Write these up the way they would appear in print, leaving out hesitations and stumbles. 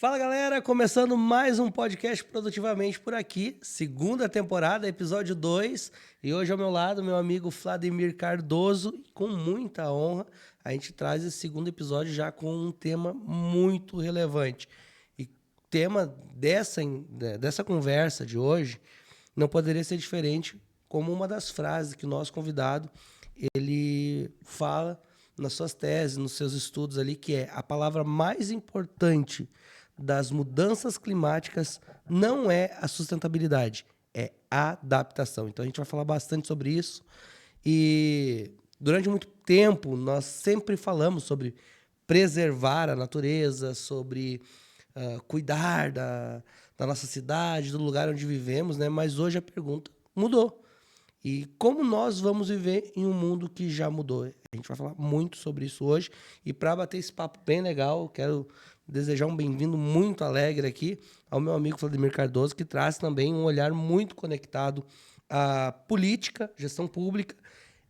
Fala galera, começando mais um podcast Produtivamente por aqui, segunda temporada, episódio 2, e hoje ao meu lado meu amigo Vladimir Cardoso, e com muita honra a gente traz esse segundo episódio já com um tema muito relevante. E o tema dessa conversa de hoje não poderia ser diferente como uma das frases que o nosso convidado ele fala nas suas teses, nos seus estudos ali, que é a palavra mais importante das mudanças climáticas não é a sustentabilidade, é a adaptação. Então a gente vai falar bastante sobre isso e durante muito tempo nós sempre falamos sobre preservar a natureza, sobre cuidar da nossa cidade, do lugar onde vivemos, né? Mas hoje a pergunta mudou. E como nós vamos viver em um mundo que já mudou? A gente vai falar muito sobre isso hoje. E para bater esse papo bem legal, quero desejar um bem-vindo muito alegre aqui ao meu amigo Vladimir Cardoso, que traz também um olhar muito conectado à política, gestão pública.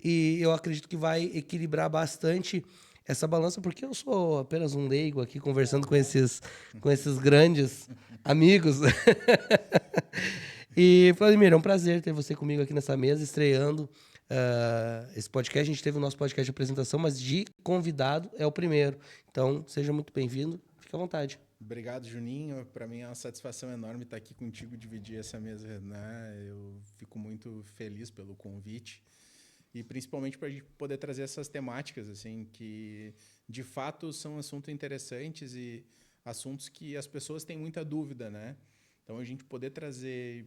E eu acredito que vai equilibrar bastante essa balança, porque eu sou apenas um leigo aqui conversando com esses grandes amigos. E, Vladimir, é um prazer ter você comigo aqui nessa mesa, estreando esse podcast. A gente teve o nosso podcast de apresentação, mas de convidado é o primeiro. Então, seja muito bem-vindo. Fique à vontade. Obrigado, Juninho. Para mim é uma satisfação enorme estar aqui contigo, dividir essa mesa, né? Eu fico muito feliz pelo convite e principalmente para a gente poder trazer essas temáticas, assim, que de fato são assuntos interessantes e assuntos que as pessoas têm muita dúvida, né? Então, a gente poder trazer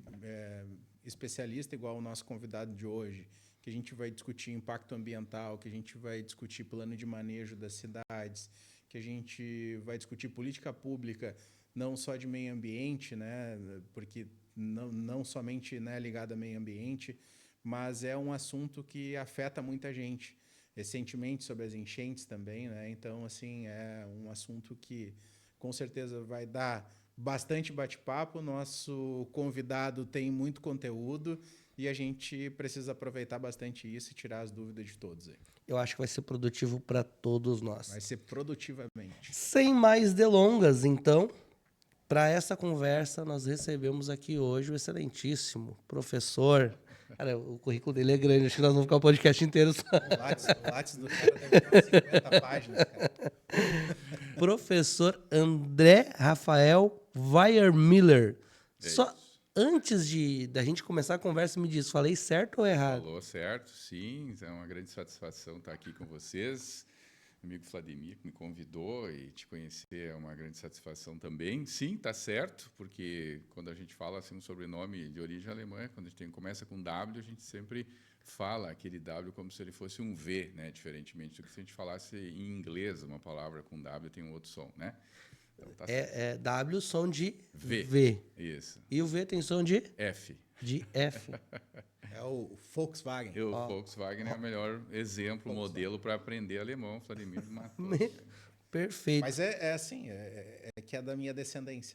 especialista igual o nosso convidado de hoje, que a gente vai discutir impacto ambiental, que a gente vai discutir plano de manejo das cidades, que a gente vai discutir política pública, não só de meio ambiente, né? Porque não somente, né, ligado a meio ambiente, mas é um assunto que afeta muita gente. Recentemente, sobre as enchentes também, né? Então, assim, é um assunto que com certeza vai dar bastante bate-papo. Nosso convidado tem muito conteúdo e a gente precisa aproveitar bastante isso e tirar as dúvidas de todos aí. Eu acho que vai ser produtivo para todos nós. Vai ser produtivamente. Sem mais delongas, então, para essa conversa, nós recebemos aqui hoje o excelentíssimo professor. Cara, o currículo dele é grande, acho que nós vamos ficar o podcast inteiro só. O Lattes do cara deve ter umas 50 páginas, cara. Professor André Rafael Weiermiller. Só antes da gente começar a conversa, me diz, falei certo ou errado? Falou certo, sim. É uma grande satisfação estar aqui com vocês. Amigo Vladimir me convidou e te conhecer é uma grande satisfação também. Sim, está certo, porque quando a gente fala assim um sobrenome de origem alemã, quando a gente começa com W, a gente sempre fala aquele W como se ele fosse um V, né? Diferentemente do que se a gente falasse em inglês, uma palavra com W tem um outro som, né? Então, tá é W, som de V. V. Isso. E o V tem som de? F. De F. É o Volkswagen. O Volkswagen é o melhor exemplo, modelo para aprender alemão. Vladimir matou. Perfeito. Mas é assim, é que é da minha descendência.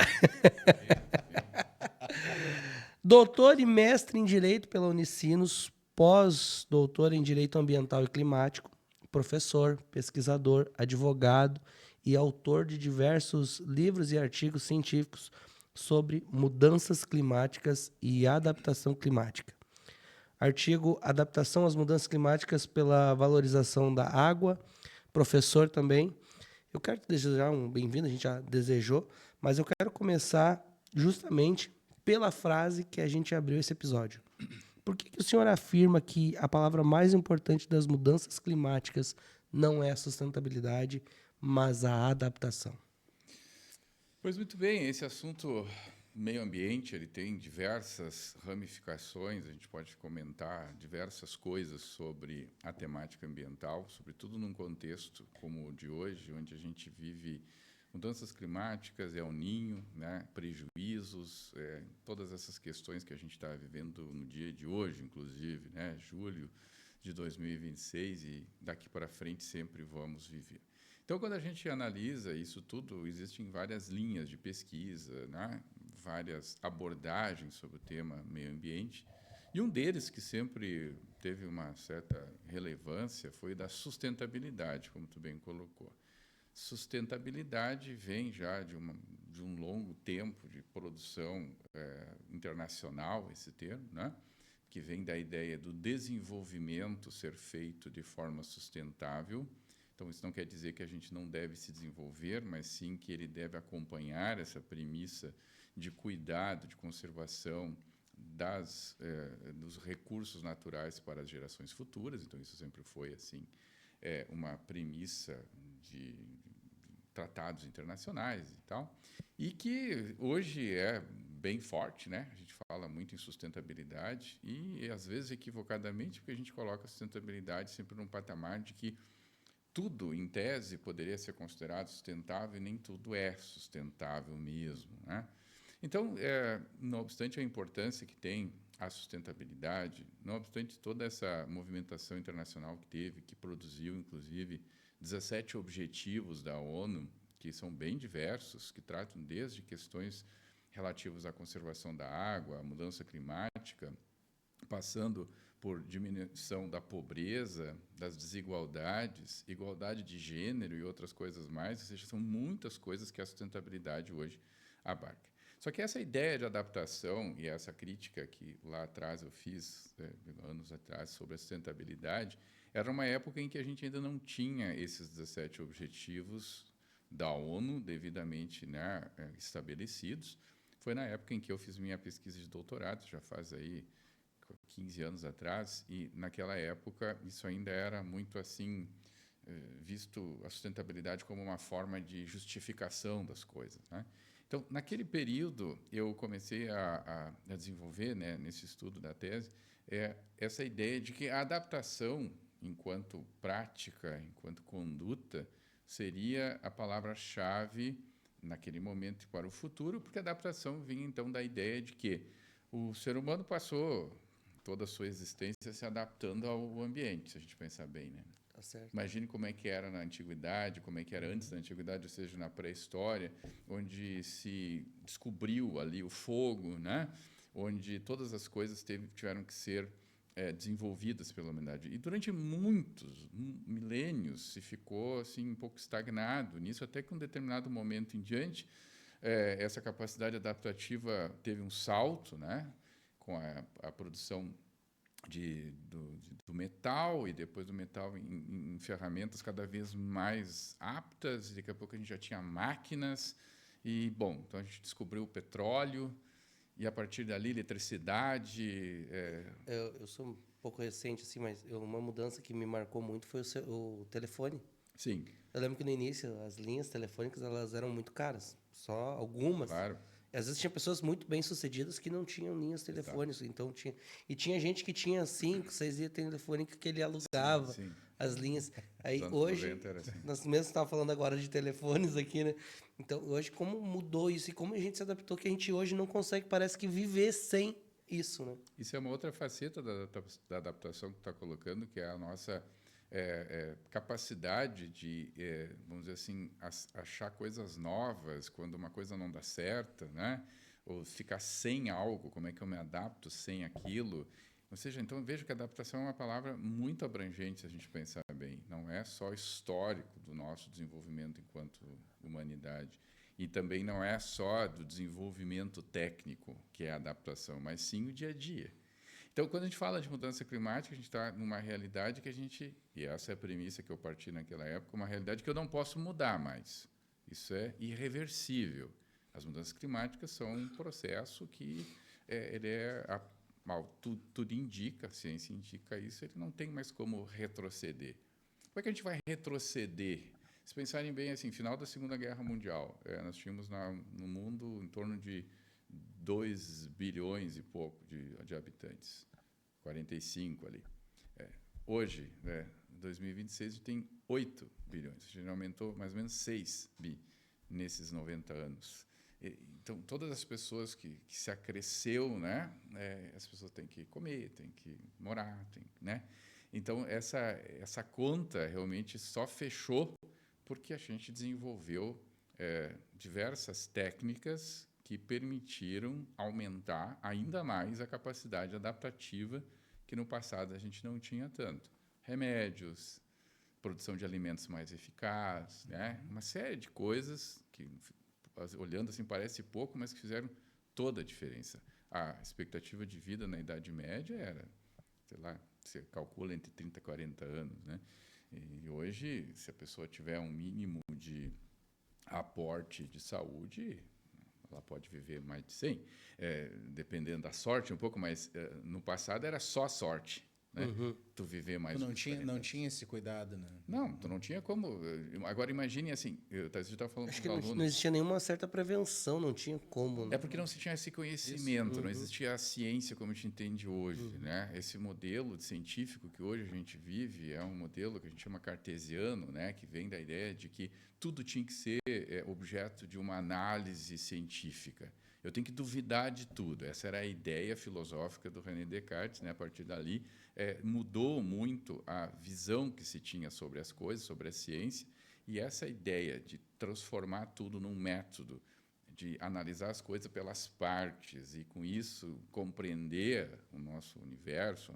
Doutor e mestre em Direito pela Unicinos, pós-doutor em Direito Ambiental e Climático, professor, pesquisador, advogado e autor de diversos livros e artigos científicos sobre mudanças climáticas e adaptação climática. Artigo Adaptação às Mudanças Climáticas pela Valorização da Água, professor também. Eu quero te desejar um bem-vindo, a gente já desejou, mas eu quero começar justamente pela frase que a gente abriu esse episódio. Por que o senhor afirma que a palavra mais importante das mudanças climáticas não é a sustentabilidade, mas a adaptação? Pois muito bem, esse assunto meio ambiente, ele tem diversas ramificações, a gente pode comentar diversas coisas sobre a temática ambiental, sobretudo num contexto como o de hoje, onde a gente vive mudanças climáticas, El Niño, né, prejuízos, todas essas questões que a gente está vivendo no dia de hoje, inclusive, né, julho de 2026 e daqui para frente sempre vamos viver. Então, quando a gente analisa isso tudo, existem várias linhas de pesquisa, né? Várias abordagens sobre o tema meio ambiente, e um deles que sempre teve uma certa relevância foi da sustentabilidade, como tu bem colocou. Sustentabilidade vem já de de um longo tempo de produção internacional, esse termo, né? Que vem da ideia do desenvolvimento ser feito de forma sustentável. Então, isso não quer dizer que a gente não deve se desenvolver, mas sim que ele deve acompanhar essa premissa de cuidado, de conservação dos recursos naturais para as gerações futuras. Então, isso sempre foi assim uma premissa de tratados internacionais e tal, e que hoje é bem forte, né? A gente fala muito em sustentabilidade e, às vezes, equivocadamente, porque a gente coloca a sustentabilidade sempre num patamar de que tudo, em tese, poderia ser considerado sustentável e nem tudo é sustentável mesmo, né? Então, não obstante a importância que tem a sustentabilidade, não obstante toda essa movimentação internacional que teve, que produziu, inclusive, 17 objetivos da ONU, que são bem diversos, que tratam desde questões relativas à conservação da água, à mudança climática, passando por diminuição da pobreza, das desigualdades, igualdade de gênero e outras coisas mais, ou seja, são muitas coisas que a sustentabilidade hoje abarca. Só que essa ideia de adaptação e essa crítica que lá atrás eu fiz, anos atrás, sobre a sustentabilidade, era uma época em que a gente ainda não tinha esses 17 objetivos da ONU devidamente, né, estabelecidos. Foi na época em que eu fiz minha pesquisa de doutorado, já faz aí 15 anos atrás, e naquela época isso ainda era muito assim, visto a sustentabilidade como uma forma de justificação das coisas, né? Então, naquele período, eu comecei a desenvolver, né, nesse estudo da tese, essa ideia de que a adaptação, enquanto prática, enquanto conduta, seria a palavra-chave naquele momento para o futuro, porque a adaptação vinha, então, da ideia de que o ser humano passou toda a sua existência se adaptando ao ambiente, se a gente pensar bem, né? Tá certo. Imagine como é que era na antiguidade, como é que era antes da antiguidade, ou seja, na pré-história, onde se descobriu ali o fogo, né? Onde todas as coisas tiveram que ser desenvolvidas pela humanidade. E durante muitos milênios se ficou assim um pouco estagnado nisso, até que um determinado momento em diante, essa capacidade adaptativa teve um salto, né? Com a produção do metal e depois do metal em ferramentas cada vez mais aptas, e daqui a pouco a gente já tinha máquinas e, bom, então a gente descobriu o petróleo e a partir dali eletricidade. Eu sou um pouco recente, assim, mas uma mudança que me marcou muito foi o telefone. Sim, Eu lembro que no início as linhas telefônicas elas eram muito caras, só algumas. claro. E às vezes tinha pessoas muito bem-sucedidas que não tinham linhas Exato. telefônicas, então tinha gente que tinha 5, 6 linhas telefônicas que ele alugava Sim. as linhas. Aí Nos anos hoje 90 era assim. nós mesmos estávamos falando agora de telefones aqui, né? Então hoje como mudou isso e como a gente se adaptou que a gente hoje não consegue, parece que viver sem isso, né? Isso é uma outra faceta da adaptação que tu está colocando, que é a nossa capacidade de, vamos dizer assim, achar coisas novas quando uma coisa não dá certo, né? Ou ficar sem algo, como é que eu me adapto sem aquilo? Ou seja, então veja que adaptação é uma palavra muito abrangente, se a gente pensar bem. Não é só histórico do nosso desenvolvimento enquanto humanidade. E também não é só do desenvolvimento técnico, que é a adaptação, mas sim o dia a dia. Então, quando a gente fala de mudança climática, a gente está numa realidade que a gente, e essa é a premissa que eu parti naquela época, uma realidade que eu não posso mudar mais. Isso é irreversível. As mudanças climáticas são um processo que tudo indica, a ciência indica isso, ele não tem mais como retroceder. Como é que a gente vai retroceder? Se pensarem bem, assim, final da Segunda Guerra Mundial, nós tínhamos no mundo em torno de 2 bilhões e pouco de habitantes, 45 ali. Hoje, 2026, a gente tem 8 bilhões, a gente aumentou mais ou menos 6 bi nesses 90 anos. Então, todas as pessoas que se acresceu, né, as pessoas têm que comer, têm que morar, né? Então, essa conta realmente só fechou porque a gente desenvolveu diversas técnicas que permitiram aumentar ainda mais a capacidade adaptativa que no passado a gente não tinha tanto. Remédios, produção de alimentos mais eficaz, né? Uma série de coisas que olhando assim, parece pouco, mas que fizeram toda a diferença. A expectativa de vida na Idade Média era, sei lá, você calcula entre 30 e 40 anos, né? E hoje, se a pessoa tiver um mínimo de aporte de saúde, ela pode viver mais de 100, dependendo da sorte um pouco, mas no passado era só sorte, né? Tu viver mais Tu não tinha esse cuidado, né? Não, tu não tinha como. Agora imagine assim, eu estava falando Acho com que os alunos. não existia nenhuma certa prevenção, não tinha como. Né? É porque não se tinha esse conhecimento, não existia a ciência como a gente entende hoje, né? Esse modelo científico que hoje a gente vive é um modelo que a gente chama cartesiano, né? Que vem da ideia de que tudo tinha que ser objeto de uma análise científica. Eu tenho que duvidar de tudo. Essa era a ideia filosófica do René Descartes, né? A partir dali, mudou muito a visão que se tinha sobre as coisas, sobre a ciência, e essa ideia de transformar tudo num método, de analisar as coisas pelas partes e, com isso, compreender o nosso universo,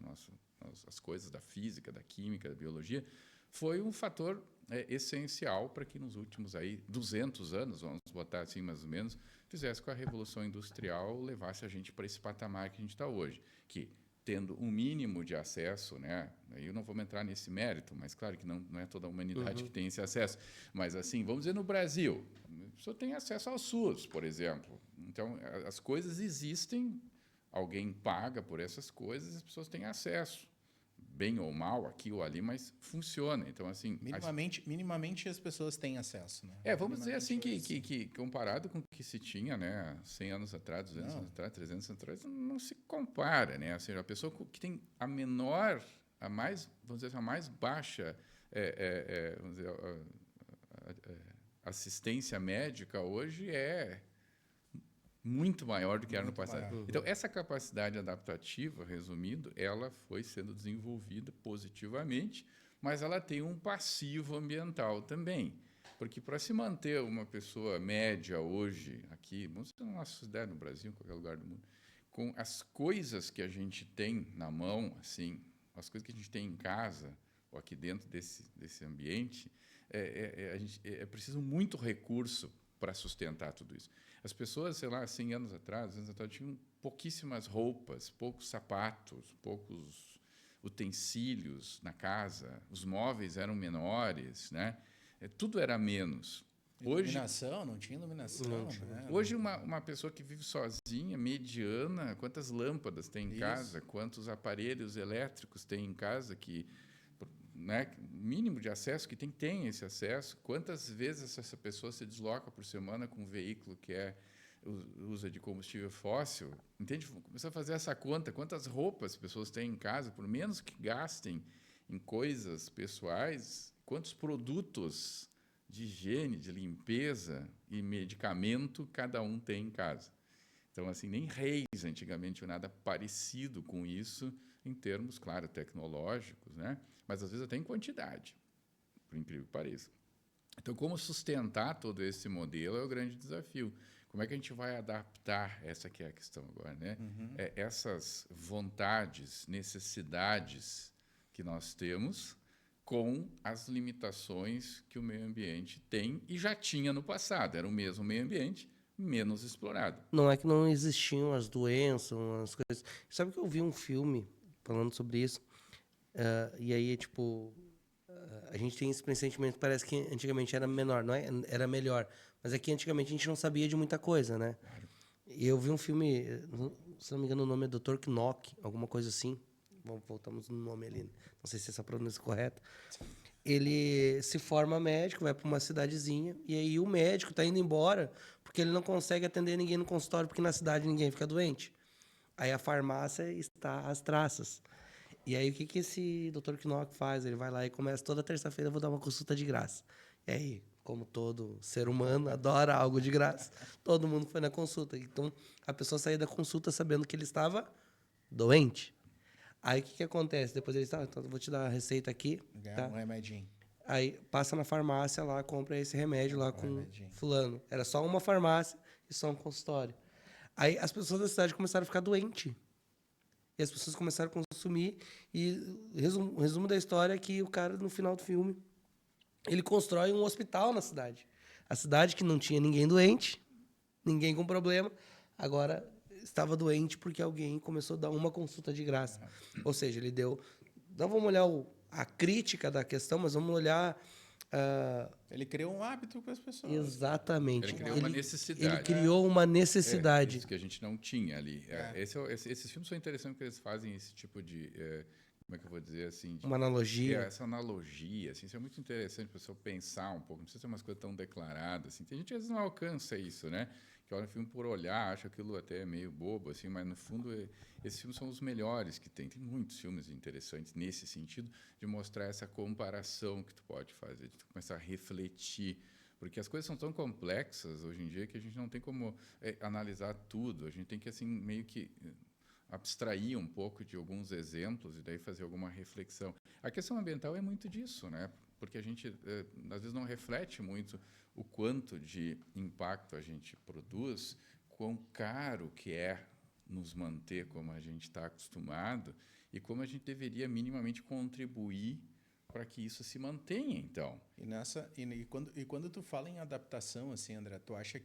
as coisas da física, da química, da biologia, foi um fator essencial para que nos últimos 200 anos, vamos botar assim mais ou menos, fizesse com a Revolução Industrial, levasse a gente para esse patamar que a gente está hoje, que, tendo um mínimo de acesso, né? Eu não vou entrar nesse mérito, mas claro que não é toda a humanidade que tem esse acesso. Mas, assim, vamos dizer, no Brasil, a pessoa tem acesso ao SUS, por exemplo. Então, as coisas existem, alguém paga por essas coisas, as pessoas têm acesso. Bem ou mal, aqui ou ali, mas funciona. Então, assim... Minimamente as pessoas têm acesso, né? Vamos dizer assim que comparado com o que se tinha, né, 100 anos atrás, 200 anos atrás, 300 anos atrás, não se compara, né? Assim, a pessoa que tem a menor, vamos dizer assim, a mais baixa vamos dizer, assistência médica hoje é muito maior do que era no passado. Então, essa capacidade adaptativa, resumindo, ela foi sendo desenvolvida positivamente, mas ela tem um passivo ambiental também. Porque para se manter uma pessoa média hoje, aqui, vamos dizer, na nossa cidade, no Brasil, em qualquer lugar do mundo, com as coisas que a gente tem na mão, assim, as coisas que a gente tem em casa, ou aqui dentro desse ambiente, é preciso muito recurso para sustentar tudo isso. As pessoas, sei lá, 100 anos atrás, tinham pouquíssimas roupas, poucos sapatos, poucos utensílios na casa, os móveis eram menores, né? Tudo era menos. Iluminação, não tinha iluminação. Não tinha. Né? Hoje, uma pessoa que vive sozinha, mediana, quantas lâmpadas tem em casa, quantos aparelhos elétricos tem em casa que... Né, mínimo de acesso que tem esse acesso, quantas vezes essa pessoa se desloca por semana com um veículo que usa de combustível fóssil, entende? Começar a fazer essa conta, quantas roupas as pessoas têm em casa, por menos que gastem em coisas pessoais, quantos produtos de higiene, de limpeza e medicamento cada um tem em casa. Então, assim, nem reis antigamente tinham nada parecido com isso, em termos, claro, tecnológicos, né? Mas às vezes até em quantidade, por incrível que pareça. Então, como sustentar todo esse modelo é o grande desafio. Como é que a gente vai adaptar, essa que é a questão agora, né? Essas vontades, necessidades que nós temos com as limitações que o meio ambiente tem e já tinha no passado. Era o mesmo meio ambiente, menos explorado. Não é que não existiam as doenças, as coisas. Sabe que eu vi um filme falando sobre isso? E aí, tipo, a gente tem esse pressentimento, parece que antigamente era menor, não é? Era melhor. Mas aqui, antigamente, a gente não sabia de muita coisa, né? Claro. E eu vi um filme, se não me engano, o nome é Dr. Knock, alguma coisa assim. Voltamos no nome ali. Não sei se essa pronúncia é correta. Ele se forma médico, vai para uma cidadezinha, e aí o médico está indo embora porque ele não consegue atender ninguém no consultório, porque na cidade ninguém fica doente. Aí a farmácia está às traças. E aí, o que esse Dr. Knock faz? Ele vai lá e começa, toda terça-feira eu vou dar uma consulta de graça. E aí, como todo ser humano adora algo de graça, todo mundo foi na consulta. Então, a pessoa saía da consulta sabendo que ele estava doente. Aí, o que acontece? Depois ele está, então, eu vou te dar a receita aqui. Tá? Um remedinho. Aí, passa na farmácia lá, compra esse remédio lá com fulano. Era só uma farmácia e só um consultório. Aí, as pessoas da cidade começaram a ficar doentes. E as pessoas começaram a consumir. E o resumo da história é que o cara, no final do filme, ele constrói um hospital na cidade. A cidade que não tinha ninguém doente, ninguém com problema. Agora estava doente porque alguém começou a dar uma consulta de graça. Ou seja, ele deu... Não vamos olhar a crítica da questão, mas vamos olhar... Ele criou um hábito com as pessoas. Exatamente. Ele criou uma necessidade. Ele criou uma necessidade. Isso que a gente não tinha ali. Esses filmes são interessantes porque eles fazem esse tipo de... como é que eu vou dizer assim? Uma analogia. Essa analogia, assim, isso é muito interessante para a pessoa pensar um pouco. Não precisa ser umas coisas tão declaradas. Assim. Tem gente que às vezes não alcança isso, né? Que olha o filme por olhar, acha aquilo até meio bobo, assim, mas no fundo esses filmes são os melhores que tem. Tem muitos filmes interessantes nesse sentido de mostrar essa comparação que tu pode fazer, de tu começar a refletir. Porque as coisas são tão complexas hoje em dia que a gente não tem como analisar tudo. A gente tem que, assim, meio que abstrair um pouco de alguns exemplos e daí fazer alguma reflexão. A questão ambiental é muito disso, né? Porque a gente, às vezes, não reflete muito o quanto de impacto a gente produz, quão caro que é nos manter como a gente está acostumado e como a gente deveria minimamente contribuir para que isso se mantenha, então. Quando tu fala em adaptação, assim, André, tu acha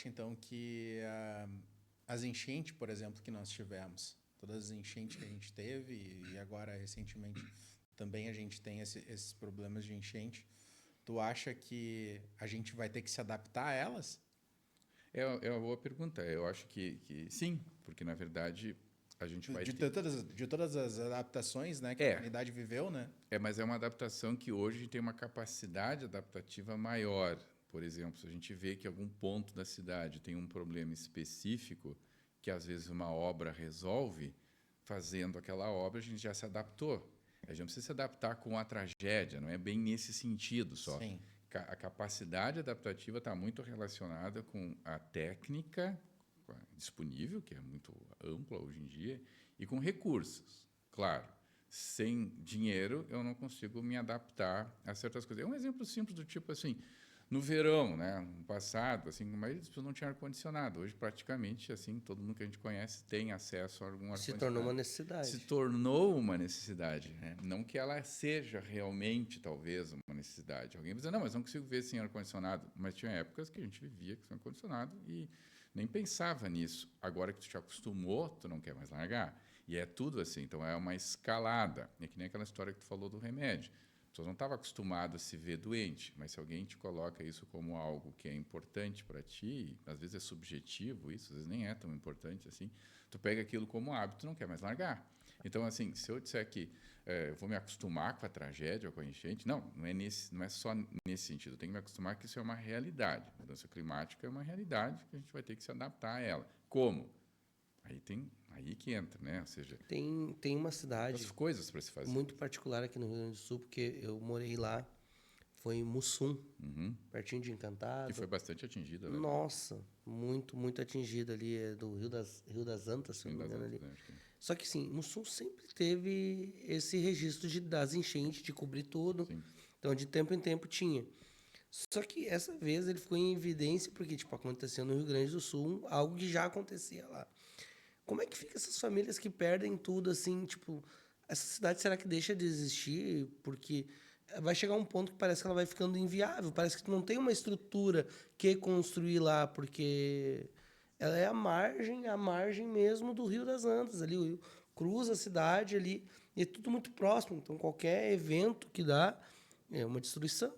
então que as enchentes, por exemplo, que nós tivemos, todas as enchentes que a gente teve e agora recentemente também a gente tem esses problemas de enchente, tu acha que a gente vai ter que se adaptar a elas? É uma boa pergunta. Eu acho que sim, porque na verdade a gente vai de todas as adaptações, né, que a humanidade viveu, né? Mas é uma adaptação que hoje tem uma capacidade adaptativa maior. Por exemplo, se a gente vê que algum ponto da cidade tem um problema específico que às vezes uma obra resolve, fazendo aquela obra a gente já se adaptou. A gente não precisa se adaptar com a tragédia, não é bem nesse sentido só. Sim. A capacidade adaptativa está muito relacionada com a técnica disponível, que é muito ampla hoje em dia, e com recursos. Claro, sem dinheiro eu não consigo me adaptar a certas coisas. É um exemplo simples do tipo assim, no verão, né, no passado, assim, a maioria das pessoas não tinha ar-condicionado. Hoje, praticamente, assim, todo mundo que a gente conhece tem acesso a algum ar-condicionado. Se tornou uma necessidade. Se tornou uma necessidade, né? Não que ela seja realmente, talvez, uma necessidade. Alguém vai dizer, não, mas não consigo ver sem ar-condicionado. Mas tinha épocas que a gente vivia sem ar-condicionado e nem pensava nisso. Agora que tu te acostumou, tu não quer mais largar. E é tudo assim, então é uma escalada. É que nem aquela história que tu falou do remédio. As pessoas não estavam acostumadas a se ver doente, mas se alguém te coloca isso como algo que é importante para ti, às vezes é subjetivo isso, às vezes nem é tão importante assim, tu pega aquilo como hábito e não quer mais largar. Então, assim, se eu disser que eu vou me acostumar com a tragédia ou com a enchente, não é só nesse sentido, eu tenho que me acostumar que isso é uma realidade. A mudança climática é uma realidade que a gente vai ter que se adaptar a ela. Como? Aí que entra, né? Ou seja, tem uma cidade as coisas para se fazer. muito particular aqui no Rio Grande do Sul, porque eu morei lá, foi em Mussum, pertinho de Encantado. Que foi bastante atingida. Né? Nossa, muito, muito atingida ali, é do Rio das Antas, se não me engano ali. Só que sim, Mussum sempre teve esse registro das enchentes, de cobrir tudo. Sim. Então, de tempo em tempo tinha. Só que essa vez ele ficou em evidência porque, tipo, aconteceu no Rio Grande do Sul algo que já acontecia lá. Como é que fica essas famílias que perdem tudo, assim, tipo... Essa cidade, será que deixa de existir? Porque vai chegar um ponto que parece que ela vai ficando inviável. Parece que não tem uma estrutura que construir lá, porque ela é a margem mesmo do Rio das Antas. Ali, o rio cruza a cidade ali, e é tudo muito próximo. Então, qualquer evento que dá é uma destruição.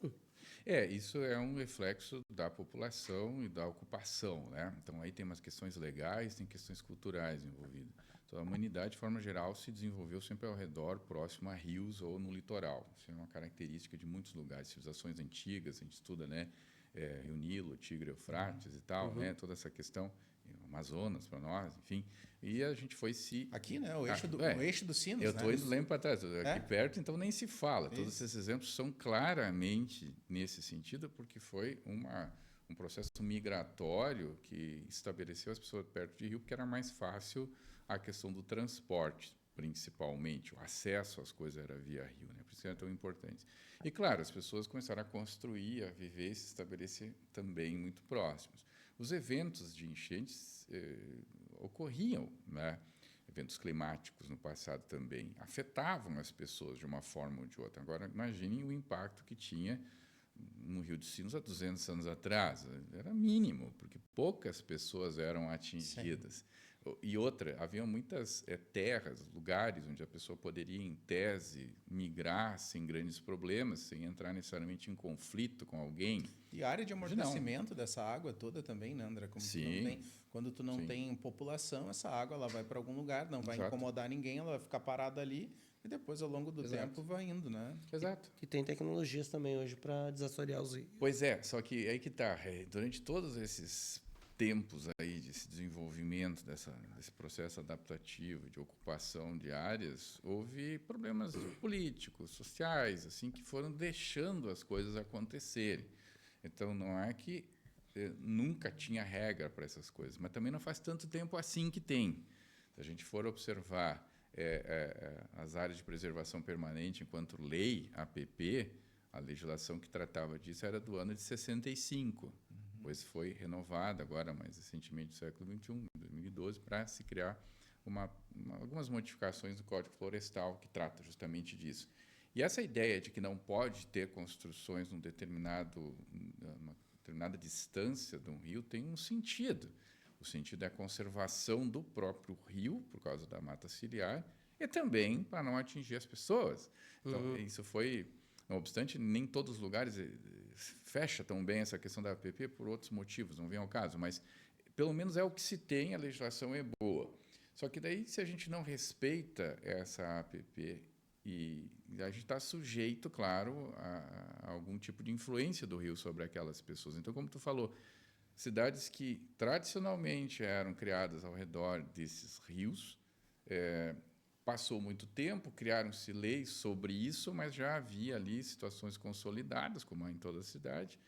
Isso é um reflexo da população e da ocupação, né? Então, aí tem umas questões legais, tem questões culturais envolvidas. Então, a humanidade, de forma geral, se desenvolveu sempre ao redor, próximo a rios ou no litoral. Isso é uma característica de muitos lugares, civilizações antigas, a gente estuda, né? Rio Nilo, Tigre, Eufrates e tal, né? Toda essa questão, Amazonas para nós, enfim. E a gente foi se... Aqui, né? O eixo dos sinos, eu estou indo lembro para trás. Aqui perto, então, nem se fala. Isso. Todos esses exemplos são claramente nesse sentido, porque foi um processo migratório que estabeleceu as pessoas perto de rio, porque era mais fácil a questão do transporte, principalmente. O acesso às coisas era via rio, né? Por isso que era tão importante. E, claro, as pessoas começaram a construir, a viver e se estabelecer também muito próximos. Os eventos de enchentes ocorriam, né? Eventos climáticos no passado também afetavam as pessoas de uma forma ou de outra. Agora, imaginem o impacto que tinha no Rio dos Sinos há 200 anos atrás. Era mínimo, porque poucas pessoas eram atingidas. E outra, havia muitas terras, lugares onde a pessoa poderia, em tese, migrar sem grandes problemas, sem entrar necessariamente em conflito com alguém. E a área de amortecimento dessa água toda também, né, André? Como Sim. Quando tu não tem população, essa água ela vai para algum lugar, não vai Exato. incomodar ninguém, ela vai ficar parada ali e depois, ao longo do Exato. tempo, vai indo, né? Exato. Que tem tecnologias também hoje para desassorear os rios. Pois é, só que aí que está. Durante todos esses tempos aí desse desenvolvimento desse processo adaptativo de ocupação de áreas, houve problemas políticos, sociais, assim, que foram deixando as coisas acontecerem. Então, não é que nunca tinha regra para essas coisas, mas também não faz tanto tempo assim que tem. Se a gente for observar as áreas de preservação permanente enquanto lei, APP, a legislação que tratava disso era do ano de 65. Depois foi renovada agora, mais recentemente, no século XXI, 2012, para se criar algumas modificações do Código Florestal que trata justamente disso. E essa ideia de que não pode ter construções numa determinada distância de um rio tem um sentido. O sentido é a conservação do próprio rio, por causa da mata ciliar, e também para não atingir as pessoas. Então, isso foi... Não obstante, nem todos os lugares fecha tão bem essa questão da APP por outros motivos, não vem ao caso, mas pelo menos é o que se tem, a legislação é boa. Só que daí, se a gente não respeita essa APP, e a gente está sujeito, claro, a algum tipo de influência do rio sobre aquelas pessoas. Então, como tu falou, cidades que tradicionalmente eram criadas ao redor desses rios, passou muito tempo, criaram-se leis sobre isso, mas já havia ali situações consolidadas, como há em toda a cidade,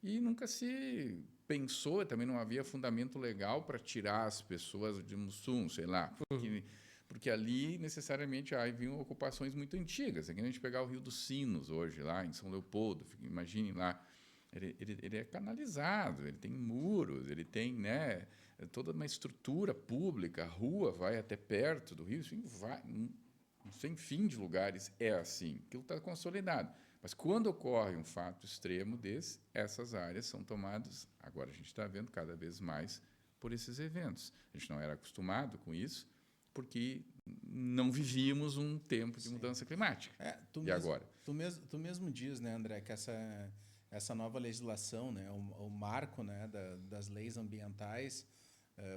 e nunca se pensou, também não havia fundamento legal para tirar as pessoas de Mussum, sei lá, porque ali necessariamente haviam ocupações muito antigas. Aqui a gente pegar o Rio dos Sinos hoje, lá em São Leopoldo, imagine lá, ele é canalizado, ele tem muros, ele tem, né, toda uma estrutura pública, a rua vai até perto do rio, enfim, sem fim de lugares é assim, aquilo está consolidado. Mas quando ocorre um fato extremo desse, essas áreas são tomadas, agora a gente está vendo cada vez mais por esses eventos. A gente não era acostumado com isso, porque não vivíamos um tempo de mudança climática. Agora? Tu mesmo diz, né, André, que essa nova legislação, né, o marco, né, das leis ambientais,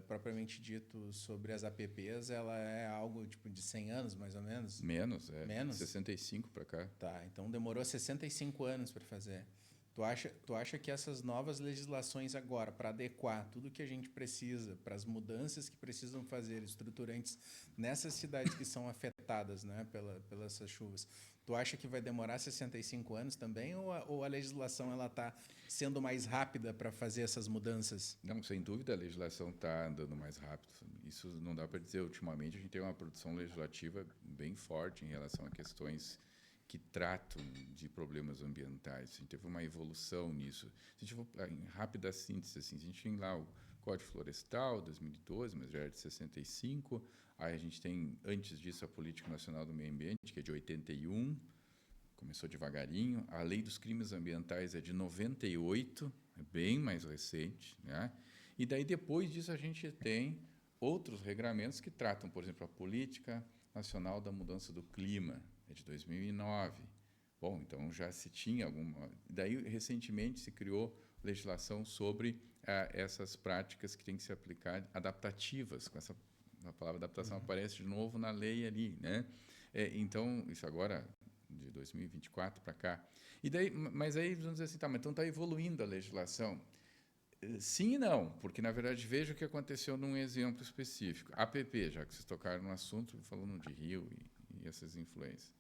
propriamente dito, sobre as APPs, ela é algo tipo de 100 anos, mais ou menos? Menos? 65 para cá. Tá, então demorou 65 anos para fazer. Tu acha que essas novas legislações agora, para adequar tudo que a gente precisa, para as mudanças que precisam fazer, estruturantes, nessas cidades que são afetadas, né, pelas essas chuvas, tu acha que vai demorar 65 anos também, ou a legislação está sendo mais rápida para fazer essas mudanças? Não, sem dúvida a legislação está andando mais rápido. Isso não dá para dizer. Ultimamente a gente tem uma produção legislativa bem forte em relação a questões que tratam de problemas ambientais. A gente teve uma evolução nisso. Se a gente for em rápida síntese, assim, a gente tem lá o Código Florestal, 2012, mas já era de 65. Aí a gente tem, antes disso, a Política Nacional do Meio Ambiente, que é de 81, começou devagarinho. A Lei dos Crimes Ambientais é de 98, é bem mais recente, né? E daí, depois disso, a gente tem outros regramentos que tratam, por exemplo, a Política Nacional da Mudança do Clima, é de 2009. Bom, então já se tinha alguma... Daí, recentemente, se criou legislação sobre essas práticas que têm que se aplicar, adaptativas. A palavra adaptação aparece de novo na lei ali, né? Então, isso agora, de 2024 para cá. E daí, mas aí, vamos dizer assim, tá, mas então está evoluindo a legislação. Sim e não, porque, na verdade, veja o que aconteceu num exemplo específico. A APP, já que vocês tocaram no assunto, falando de rio e essas influências.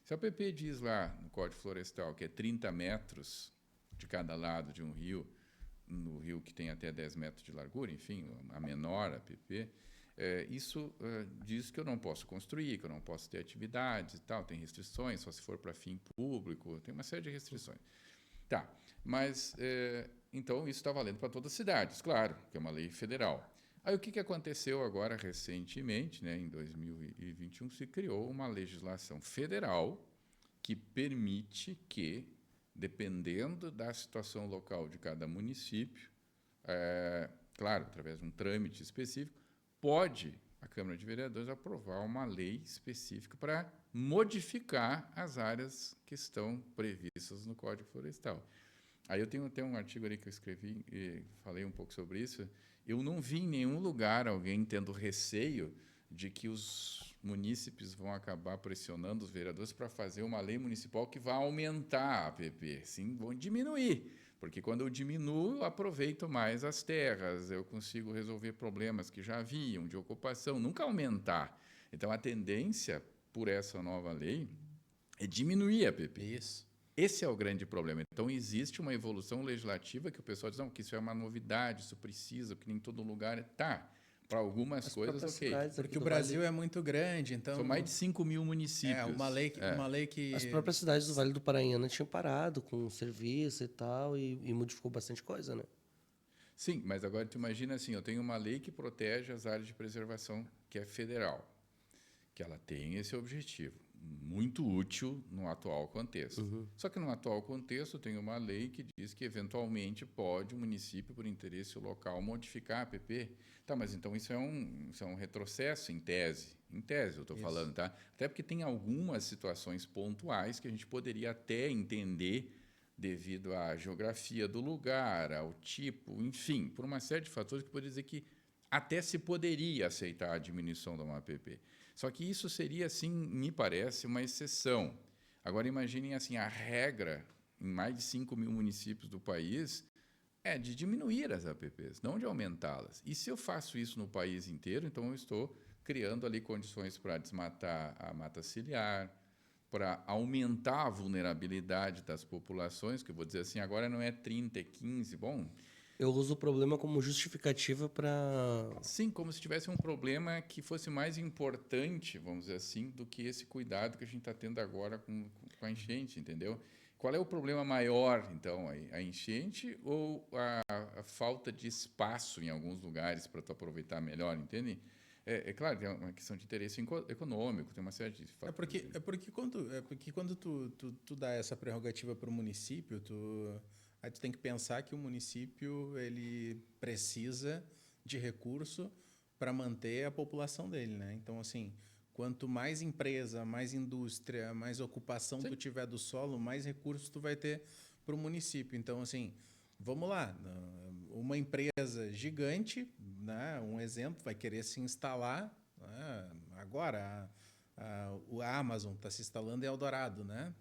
Se a APP diz lá no Código Florestal que é 30 metros de cada lado de um rio, no rio que tem até 10 metros de largura, enfim, a menor APP, isso diz que eu não posso construir, que eu não posso ter atividades e tal, tem restrições, só se for para fim público, tem uma série de restrições. Tá, mas, então, isso está valendo para todas as cidades, claro, que é uma lei federal. Aí o que aconteceu agora recentemente, né, em 2021, se criou uma legislação federal que permite que dependendo da situação local de cada município, claro, através de um trâmite específico, pode a Câmara de Vereadores aprovar uma lei específica para modificar as áreas que estão previstas no Código Florestal. Aí eu tenho até um artigo ali que eu escrevi e falei um pouco sobre isso. Eu não vi em nenhum lugar alguém tendo receio de que os munícipes vão acabar pressionando os vereadores para fazer uma lei municipal que vai aumentar a APP. Sim, vão diminuir, porque quando eu diminuo, eu aproveito mais as terras, eu consigo resolver problemas que já haviam de ocupação, nunca aumentar. Então, a tendência por essa nova lei é diminuir a APP. Isso. Esse é o grande problema. Então, existe uma evolução legislativa que o pessoal diz, não, que isso é uma novidade, isso precisa, que nem todo lugar está. Para algumas coisas, ok. Porque o Brasil é muito grande, então... São mais de 5 mil municípios. Uma lei que... As próprias cidades do Vale do Paranhana tinham parado com o serviço e tal, e modificou bastante coisa, né? Sim, mas agora tu imagina assim, eu tenho uma lei que protege as áreas de preservação, que é federal, que ela tem esse objetivo, muito útil no atual contexto. Só que no atual contexto tem uma lei que diz que eventualmente pode o município, por interesse local, modificar a APP. Tá, mas então isso é um retrocesso em tese. Em tese eu estou falando, tá? Até porque tem algumas situações pontuais que a gente poderia até entender devido à geografia do lugar, ao tipo, enfim, por uma série de fatores que poderia dizer que até se poderia aceitar a diminuição de uma APP. Só que isso seria, assim, me parece, uma exceção. Agora, imaginem assim, a regra em mais de 5 mil municípios do país é de diminuir as APPs, não de aumentá-las. E se eu faço isso no país inteiro, então eu estou criando ali condições para desmatar a mata ciliar, para aumentar a vulnerabilidade das populações, que eu vou dizer assim, agora não é 30, é 15, bom... Eu uso o problema como justificativa para... Sim, como se tivesse um problema que fosse mais importante, vamos dizer assim, do que esse cuidado que a gente está tendo agora com a enchente, entendeu? Qual é o problema maior, então? A enchente ou a falta de espaço em alguns lugares para tu aproveitar melhor, entende? É claro, tem uma questão de interesse econômico, tem uma série de fatores. É porque quando tu dá essa prerrogativa para o município, aí tu tem que pensar que o município ele precisa de recurso para manter a população dele, né? Então, assim, quanto mais empresa, mais indústria, mais ocupação tu tiver do solo, mais recursos tu vai ter para o município. Então, assim, vamos lá, uma empresa gigante, né, um exemplo, vai querer se instalar, né, agora a Amazon está se instalando em Eldorado, né?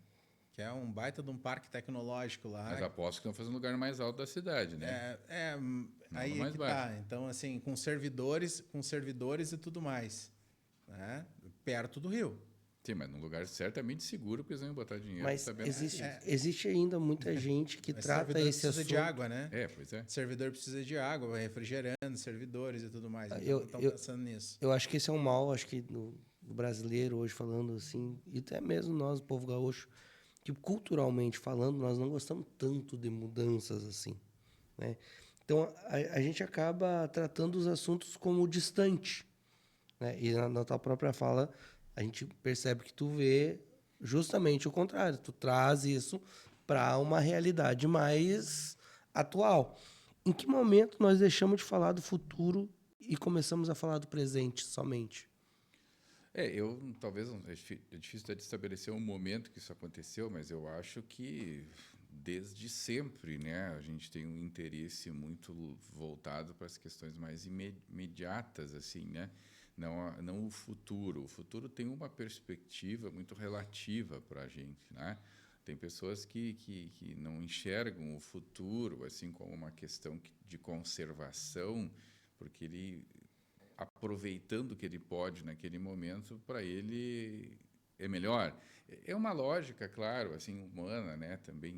Que é um baita de um parque tecnológico lá. Mas aposto que estão fazendo o lugar mais alto da cidade, né? Aí é que tá. Então, assim, com servidores e tudo mais, né? Perto do rio. Sim, mas num lugar certamente seguro, porque eles vão botar dinheiro. Mas existe ainda muita gente que trata esse assunto... precisa de água, né? Pois é. Servidor precisa de água, refrigerando, servidores e tudo mais. Então, estão pensando nisso. Eu acho que esse é um mal, acho que do brasileiro hoje falando assim, e até mesmo nós, o povo gaúcho, que culturalmente falando, nós não gostamos tanto de mudanças assim, né? Então, a gente acaba tratando os assuntos como distante, né? E na tua própria fala, a gente percebe que tu vê justamente o contrário. Tu traz isso para uma realidade mais atual. Em que momento nós deixamos de falar do futuro e começamos a falar do presente somente? Talvez é difícil até de estabelecer um momento que isso aconteceu, mas eu acho que desde sempre, né, a gente tem um interesse muito voltado para as questões mais imediatas, assim, né? Não o futuro. O futuro tem uma perspectiva muito relativa para a gente, né? Tem pessoas que não enxergam o futuro assim como uma questão de conservação, porque ele, aproveitando o que ele pode naquele momento, para ele é melhor. É uma lógica, claro, assim, humana, né? Também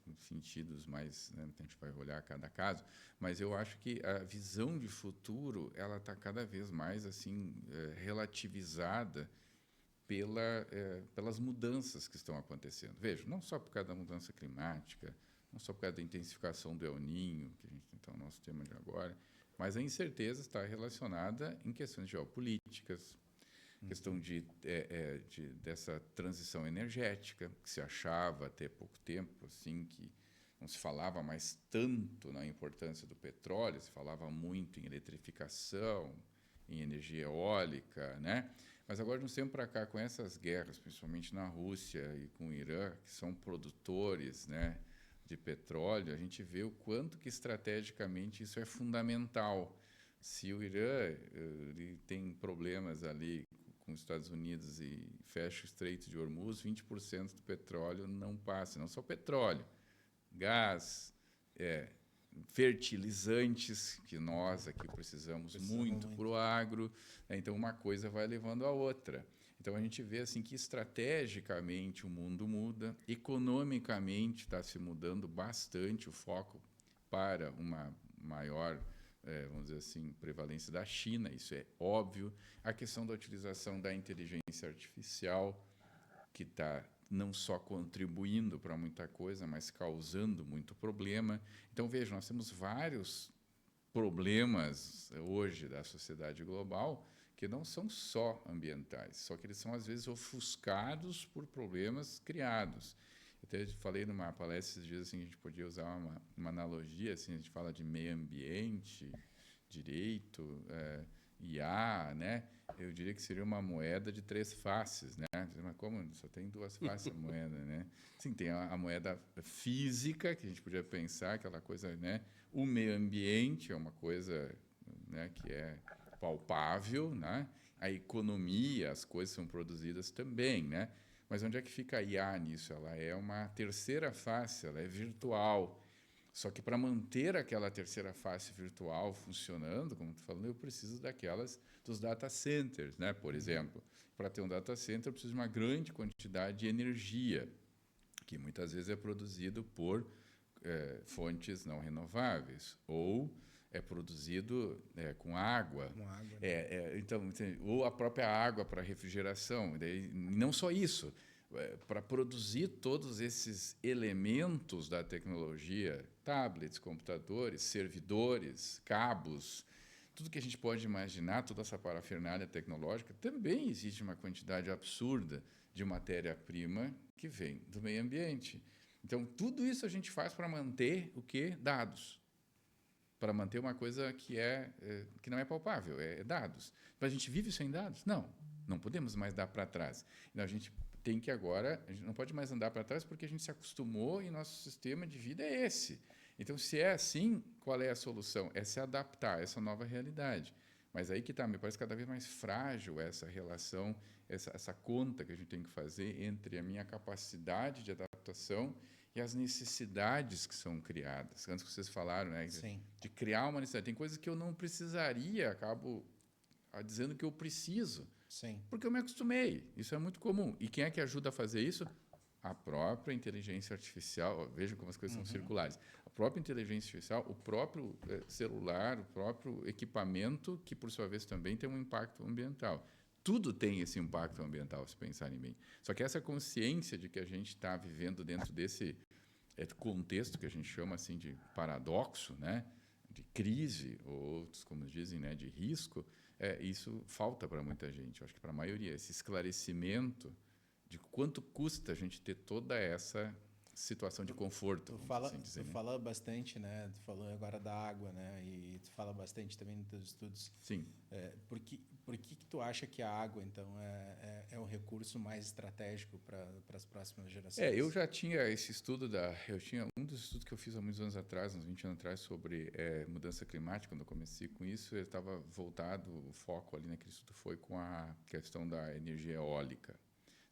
em sentidos mais, né? A gente vai olhar cada caso, mas eu acho que a visão de futuro ela está cada vez mais assim relativizada pelas mudanças que estão acontecendo. Veja, não só por causa da mudança climática, não só por causa da intensificação do El Niño, que a gente então nosso tema de agora, mas a incerteza está relacionada em questões geopolíticas, questão dessa transição energética, que se achava até pouco tempo assim, que não se falava mais tanto na importância do petróleo, se falava muito em eletrificação, em energia eólica, né? Mas agora, de um tempo para cá, com essas guerras, principalmente na Rússia e com o Irã, que são produtores, né, de petróleo, a gente vê o quanto que estrategicamente isso é fundamental. Se o Irã ele tem problemas ali com os Estados Unidos e fecha o Estreito de Hormuz, 20% do petróleo não passa, não só petróleo, gás, fertilizantes, que nós aqui precisamos muito para o agro, né? Então uma coisa vai levando a outra. Então a gente vê assim que estrategicamente o mundo muda, economicamente está se mudando bastante o foco para uma maior, vamos dizer assim, prevalência da China, isso é óbvio. A questão da utilização da inteligência artificial, que está não só contribuindo para muita coisa, mas causando muito problema. Então, veja, nós temos vários problemas hoje da sociedade global que não são só ambientais, só que eles são, às vezes, ofuscados por problemas criados. Eu até falei numa palestra esses dias assim, que a gente podia usar uma analogia, assim, a gente fala de meio ambiente, direito, IA, né? Eu diria que seria uma moeda de 3 faces, né? Mas como só tem 2 faces a moeda, né? Sim, tem a moeda física, que a gente podia pensar, aquela coisa, né? O meio ambiente é uma coisa, né, que é palpável, né? A economia, as coisas são produzidas também, né? Mas onde é que fica a IA nisso? Ela é uma terceira face, ela é virtual. Só que para manter aquela terceira face virtual funcionando, como tu falou, eu preciso dos data centers, né? Por exemplo, para ter um data center eu preciso de uma grande quantidade de energia, que muitas vezes é produzido por fontes não renováveis ou é produzido com água. Com água, Então, ou a própria água para refrigeração. Daí, não só isso. Para produzir todos esses elementos da tecnologia, tablets, computadores, servidores, cabos, tudo que a gente pode imaginar, toda essa parafernália tecnológica, também existe uma quantidade absurda de matéria-prima que vem do meio ambiente. Então, tudo isso a gente faz para manter o quê? Dados. Para manter uma coisa que não é palpável, é dados. Mas a gente vive sem dados? Não podemos mais dar para trás. Então, a gente tem que agora, a gente não pode mais andar para trás porque a gente se acostumou e nosso sistema de vida é esse. Então, se é assim, qual é a solução? É se adaptar a essa nova realidade. Mas aí que está, me parece cada vez mais frágil essa relação, essa conta que a gente tem que fazer entre a minha capacidade de adaptação e as necessidades que são criadas. Antes que vocês falaram, né, de criar uma necessidade. Tem coisas que eu não precisaria, acabo dizendo que eu preciso. Sim. Porque eu me acostumei. Isso é muito comum. E quem é que ajuda a fazer isso? A própria inteligência artificial. Vejam como as coisas são circulares. A própria inteligência artificial, o próprio celular, o próprio equipamento, que, por sua vez, também tem um impacto ambiental. Tudo tem esse impacto ambiental, se pensarem bem. Só que essa consciência de que a gente está vivendo dentro desse contexto que a gente chama assim de paradoxo, né? De crise, ou outros, como dizem, né, de risco, isso falta para muita gente. Eu acho que para a maioria, esse esclarecimento de quanto custa a gente ter toda essa situação de conforto. Tu fala bastante, né? Tu falou agora da água, né? E tu fala bastante também nos teus estudos. Sim. Por que tu acha que a água, então, é um recurso mais estratégico para as próximas gerações? Eu já tinha esse estudo um dos estudos que eu fiz há muitos anos atrás, uns 20 anos atrás, sobre mudança climática. Quando eu comecei com isso, eu estava voltado, o foco ali naquele estudo foi com a questão da energia eólica.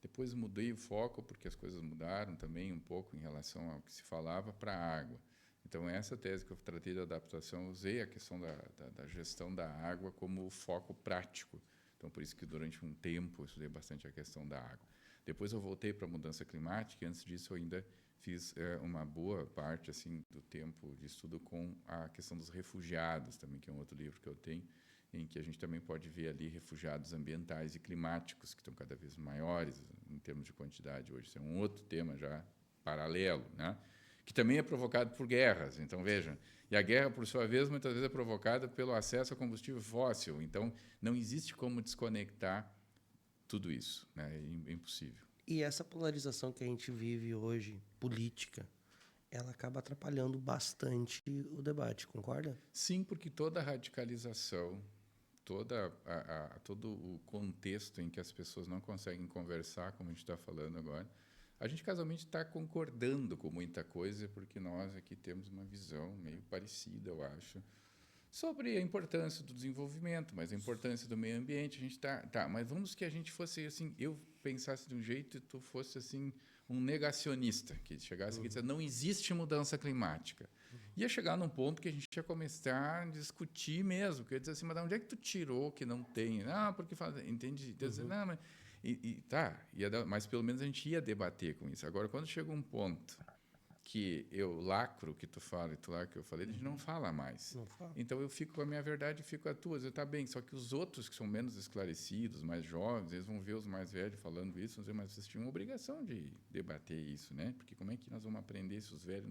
Depois mudei o foco, porque as coisas mudaram também um pouco em relação ao que se falava para a água. Então, essa tese que eu tratei da adaptação, eu usei a questão da gestão da água como foco prático. Então, por isso que durante um tempo eu estudei bastante a questão da água. Depois eu voltei para a mudança climática e antes disso eu ainda fiz uma boa parte assim do tempo de estudo com a questão dos refugiados também, que é um outro livro que eu tenho, em que a gente também pode ver ali refugiados ambientais e climáticos, que estão cada vez maiores em termos de quantidade hoje. Isso é um outro tema já paralelo, né? Que também é provocado por guerras. Então, vejam, e a guerra, por sua vez, muitas vezes é provocada pelo acesso a combustível fóssil. Então, não existe como desconectar tudo isso, né? É impossível. E essa polarização que a gente vive hoje, política, ela acaba atrapalhando bastante o debate, concorda? Sim, porque toda a radicalização, todo o contexto em que as pessoas não conseguem conversar, como a gente está falando agora, a gente casualmente está concordando com muita coisa, porque nós aqui temos uma visão meio parecida, eu acho, sobre a importância do desenvolvimento, mas a importância do meio ambiente. A gente tá, mas vamos que a gente fosse assim, eu pensasse de um jeito e tu fosse assim um negacionista, que chegasse aqui e dissesse, não existe mudança climática. Ia chegar num ponto que a gente ia começar a discutir mesmo, que eu ia dizer assim, mas de onde é que tu tirou que não tem? Ah, porque faz, entende? Dizer, não, mas mas pelo menos a gente ia debater com isso. Agora, quando chega um ponto que eu lacro que tu fala e tu lacro que eu falei, a gente não fala mais. Não fala. Então eu fico com a minha verdade e fico com a tua. Tá bem, só que os outros que são menos esclarecidos, mais jovens, eles vão ver os mais velhos falando isso, vão dizer, mas vocês tinham uma obrigação de debater isso, né? Porque como é que nós vamos aprender se os velhos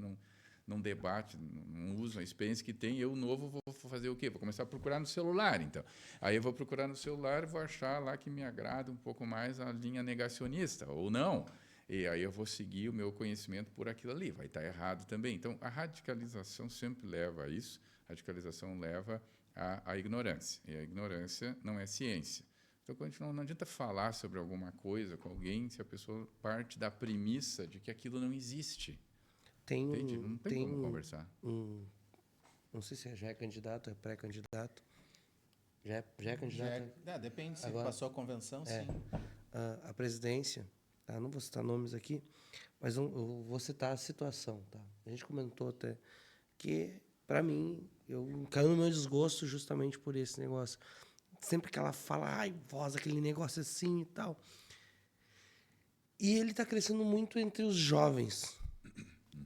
não debatem, não usam a experiência que tem? Eu, novo, vou fazer o quê? Vou começar a procurar no celular, então. Aí eu vou procurar no celular e vou achar lá que me agrada um pouco mais a linha negacionista, ou não. E aí eu vou seguir o meu conhecimento por aquilo ali. Vai estar errado também. Então, a radicalização sempre leva a isso. A radicalização leva à ignorância. E a ignorância não é ciência. Então, quando a gente não adianta falar sobre alguma coisa com alguém se a pessoa parte da premissa de que aquilo não existe. Entende? Não tem como conversar. Não sei se já é candidato, é pré-candidato. Já é candidato? Depende, se Agora, passou a convenção, sim. A presidência, tá? Não vou citar nomes aqui, mas eu vou citar a situação, tá? A gente comentou até que, para mim, eu caiu no meu desgosto justamente por esse negócio. Sempre que ela fala, ai, voz, aquele negócio assim e tal. E ele está crescendo muito entre os jovens.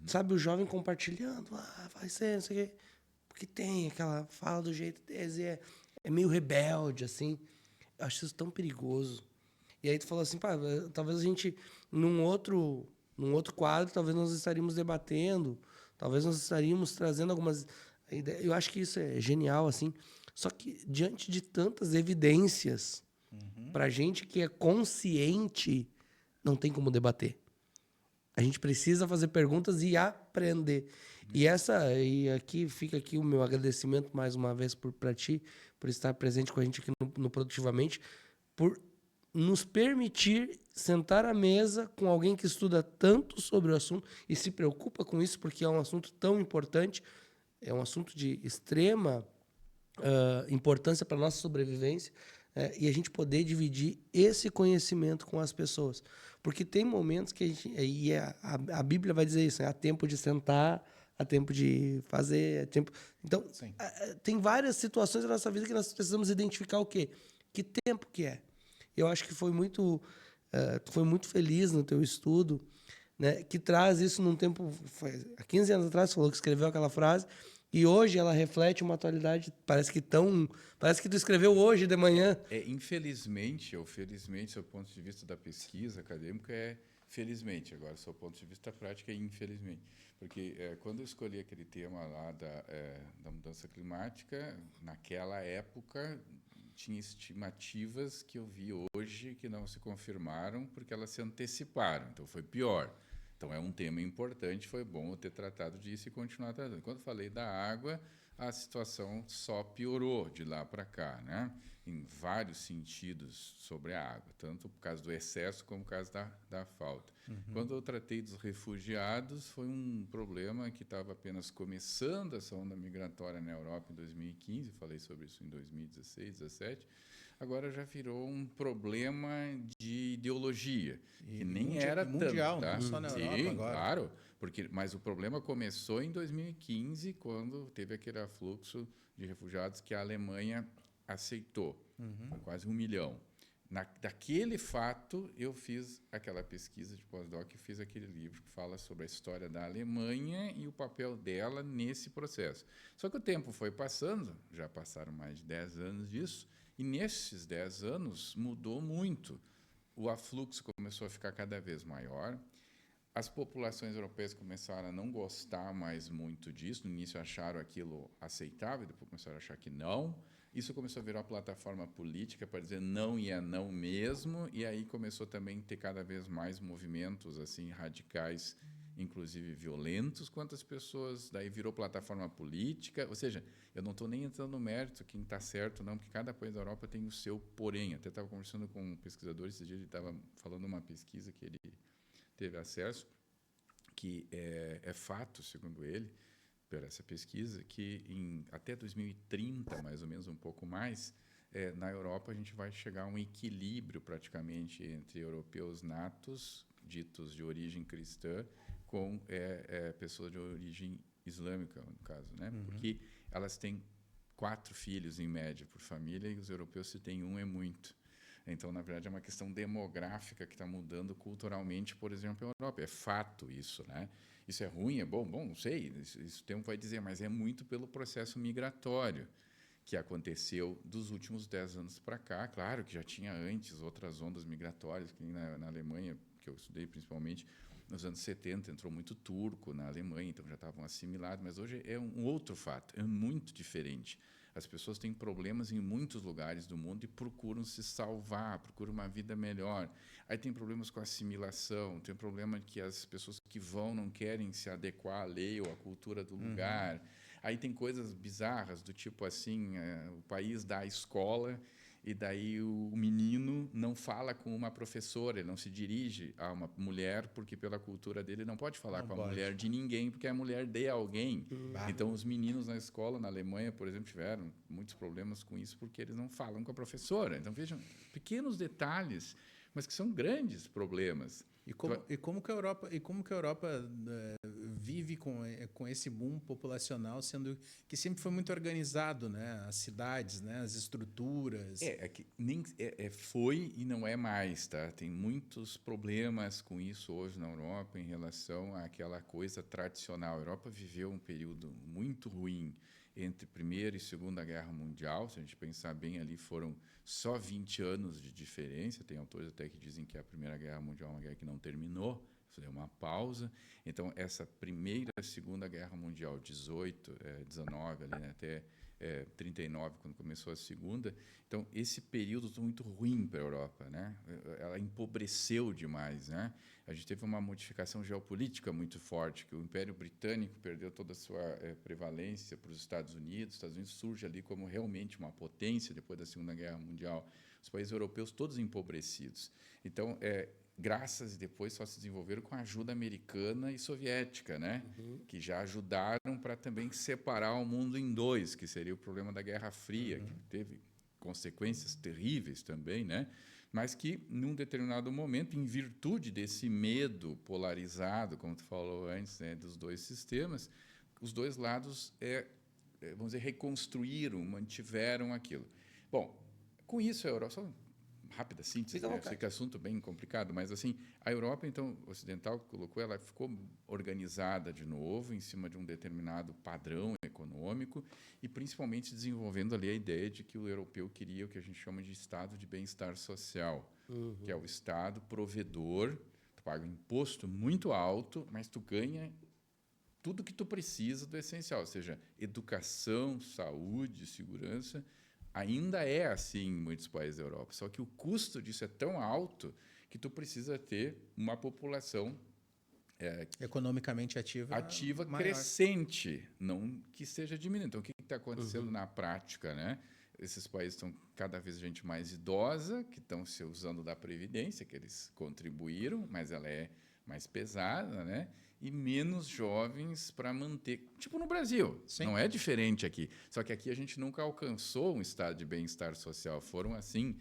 Sabe, o jovem compartilhando, vai ser, não sei o quê. Porque tem aquela fala do jeito deles, é meio rebelde, assim. Eu acho isso tão perigoso. E aí tu falou assim, pá, talvez a gente, num outro quadro, talvez nós estaríamos debatendo, talvez nós estaríamos trazendo algumas ideias. Eu acho que isso é genial, assim. Só que, diante de tantas evidências, pra gente que é consciente, não tem como debater. A gente precisa fazer perguntas e aprender. E aqui fica aqui o meu agradecimento mais uma vez para ti, por estar presente com a gente aqui no Produtivamente, por nos permitir sentar à mesa com alguém que estuda tanto sobre o assunto e se preocupa com isso, porque é um assunto tão importante, é um assunto de extrema importância para a nossa sobrevivência, e a gente poder dividir esse conhecimento com as pessoas. Porque tem momentos que a gente... a Bíblia vai dizer isso, né? Há tempo de sentar, há tempo de fazer, há tempo... Então, tem várias situações da nossa vida que nós precisamos identificar o quê? Que tempo que é? Eu acho que tu foi muito feliz no teu estudo, né? Que traz isso num tempo... Há 15 anos atrás, você falou que escreveu aquela frase, e hoje ela reflete uma atualidade, parece que tu escreveu hoje de manhã. Infelizmente ou felizmente, do ponto de vista da pesquisa acadêmica, é felizmente. Agora, do ponto de vista prático, é infelizmente. Porque quando eu escolhi aquele tema lá da mudança climática, naquela época, tinha estimativas que eu vi hoje que não se confirmaram porque elas se anteciparam. Então, foi pior. Então, é um tema importante, foi bom eu ter tratado disso e continuar tratando. Quando falei da água, a situação só piorou de lá para cá, né? Em vários sentidos sobre a água, tanto por causa do excesso como por causa da falta. Quando eu tratei dos refugiados, foi um problema que estava apenas começando essa onda migratória na Europa em 2015, falei sobre isso em 2016, 2017, agora já virou um problema de ideologia, que nem era mundial, tanto, tá? não só na Europa agora. Claro, mas o problema começou em 2015, quando teve aquele afluxo de refugiados que a Alemanha aceitou, quase 1 milhão. Daquele fato, eu fiz aquela pesquisa de pós-doc e fiz aquele livro que fala sobre a história da Alemanha e o papel dela nesse processo. Só que o tempo foi passando, já passaram mais de 10 anos disso, e nesses 10 anos mudou muito. O afluxo começou a ficar cada vez maior, as populações europeias começaram a não gostar mais muito disso, no início acharam aquilo aceitável, depois começaram a achar que não, Isso começou a virar uma plataforma política para dizer não e é não mesmo, e aí começou também a ter cada vez mais movimentos assim radicais, inclusive violentos, quanto as pessoas, daí virou plataforma política, ou seja, eu não estou nem entrando no mérito, quem está certo não, porque cada país da Europa tem o seu porém. Até estava conversando com um pesquisador esse dia, ele estava falando uma pesquisa que ele teve acesso, que é fato, segundo ele, por essa pesquisa, que até 2030, mais ou menos, um pouco mais, na Europa a gente vai chegar a um equilíbrio praticamente entre europeus natos, ditos de origem cristã, com pessoas de origem islâmica, no caso, né? Porque elas têm 4 filhos, em média, por família, e os europeus, se tem um, é muito. Então, na verdade, é uma questão demográfica que está mudando culturalmente, por exemplo, na Europa. É fato isso, né? Isso é ruim, é bom? Bom, não sei, isso o tempo vai dizer, mas é muito pelo processo migratório que aconteceu dos últimos 10 anos para cá. Claro que já tinha antes outras ondas migratórias, que na Alemanha, que eu estudei principalmente, nos anos 70, entrou muito turco na Alemanha, então já estavam assimilados, mas hoje é um outro fato, é muito diferente. As pessoas têm problemas em muitos lugares do mundo e procuram se salvar, procuram uma vida melhor. Aí tem problemas com a assimilação, tem problema que as pessoas que vão não querem se adequar à lei ou à cultura do lugar. Aí tem coisas bizarras, do tipo assim, o país dá a escola e daí o menino não fala com uma professora, ele não se dirige a uma mulher, porque pela cultura dele não pode falar com a mulher de ninguém, porque é a mulher de alguém. Então, os meninos na escola, na Alemanha, por exemplo, tiveram muitos problemas com isso, porque eles não falam com a professora. Então, vejam, pequenos detalhes, mas que são grandes problemas. E como que a Europa vive com esse boom populacional, sendo que sempre foi muito organizado, né? As cidades, né? As estruturas. Que nem foi e não é mais, tá? Tem muitos problemas com isso hoje na Europa em relação àquela coisa tradicional. A Europa viveu um período muito ruim entre Primeira e Segunda Guerra Mundial. Se a gente pensar bem ali, foram só 20 anos de diferença. Tem autores até que dizem que a Primeira Guerra Mundial é uma guerra que não terminou, isso deu uma pausa. Então, essa Primeira e Segunda Guerra Mundial, 18, 19, ali, né, até 39, quando começou a Segunda. Então, esse período foi muito ruim para a Europa, né? Ela empobreceu demais, né? A gente teve uma modificação geopolítica muito forte, que o Império Britânico perdeu toda a sua prevalência para os Estados Unidos. Os Estados Unidos surge ali como realmente uma potência depois da Segunda Guerra Mundial. Os países europeus todos empobrecidos. Então, graças e depois só se desenvolveram com a ajuda americana e soviética, né? Que já ajudaram para também separar o mundo em dois, que seria o problema da Guerra Fria, que teve consequências terríveis também, né? Mas que, num determinado momento, em virtude desse medo polarizado, como tu falou antes, né, dos dois sistemas, os dois lados, vamos dizer, reconstruíram, mantiveram aquilo. Bom, com isso a Europa... Só rápida síntese, né? Sei que é assunto bem complicado, mas assim, a Europa, então, ocidental, colocou, ela ficou organizada de novo em cima de um determinado padrão econômico e principalmente desenvolvendo ali a ideia de que o europeu queria o que a gente chama de estado de bem-estar social, que é o estado provedor. Tu paga um imposto muito alto, mas tu ganha tudo que tu precisa do essencial, ou seja, educação, saúde, segurança. Ainda é assim em muitos países da Europa, só que o custo disso é tão alto que tu precisa ter uma população economicamente ativa crescente, não que esteja diminuindo. Então, o que está acontecendo na prática, né? Esses países estão cada vez gente mais idosa, que estão se usando da previdência, que eles contribuíram, mas ela é mais pesada, né? E menos jovens para manter. Tipo no Brasil. Sim. Não é diferente aqui. Só que aqui a gente nunca alcançou um estado de bem-estar social. Foram, assim,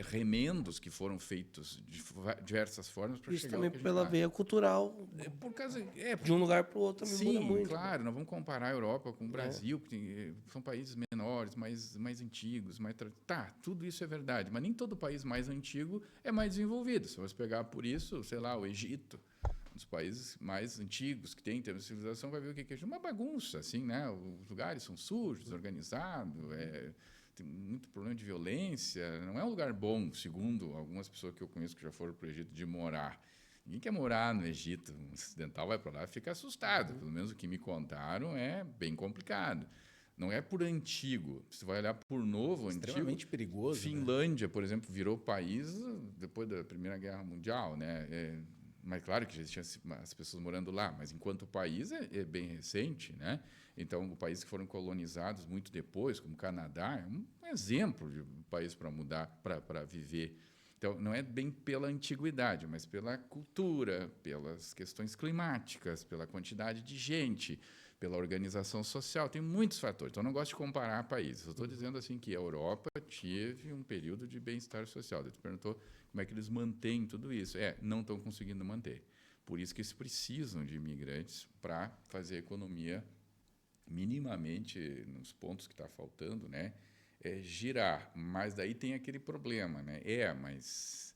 remendos que foram feitos de diversas formas para chegar ao que a gente pela veia cultural. Por causa, de um lugar para o outro também muda muito. Sim, claro. Não vamos comparar a Europa com o Brasil, que são países menores, mais antigos. Tá, tudo isso é verdade. Mas nem todo país mais antigo é mais desenvolvido. Se você pegar por isso, sei lá, o Egito, um dos países mais antigos que tem em termos de civilização, vai ver o que é uma bagunça, assim, né? Os lugares são sujos, desorganizados, tem muito problema de violência, não é um lugar bom, segundo algumas pessoas que eu conheço que já foram para o Egito, de morar. Ninguém quer morar no Egito, um ocidental vai para lá e fica assustado, pelo menos o que me contaram é bem complicado. não é por antigo. Você vai olhar por novo, Extremamente antigo. perigoso. Finlândia, por exemplo, virou país depois da Primeira Guerra Mundial, né? Mas claro que já existiam as pessoas morando lá, mas enquanto país é bem recente, né? Então, países que foram colonizados muito depois, como o Canadá, é um exemplo de um país para mudar, para viver. Então, não é bem pela antiguidade, mas pela cultura, pelas questões climáticas, pela quantidade de gente, pela organização social. Tem muitos fatores. Então, eu não gosto de comparar países. Eu estou dizendo assim que a Europa teve um período de bem-estar social. Você perguntou como é que eles mantêm tudo isso. Não estão conseguindo manter. Por isso que eles precisam de imigrantes para fazer a economia minimamente nos pontos que está faltando, né? Girar. Mas daí tem aquele problema, né? Mas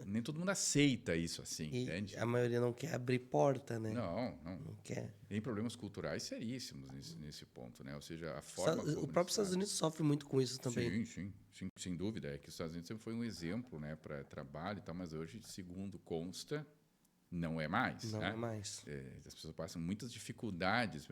nem todo mundo aceita isso assim, E entende? a maioria não quer abrir porta, né? Não. Não quer. Tem problemas culturais seríssimos nesse ponto, né? Ou seja, a forma como O próprio Estados Unidos sofre muito com isso também. Sim, sem dúvida. É que os Estados Unidos sempre foi um exemplo, né, para trabalho e tal, mas hoje, segundo consta, não é mais. Não né? é mais. As pessoas passam muitas dificuldades,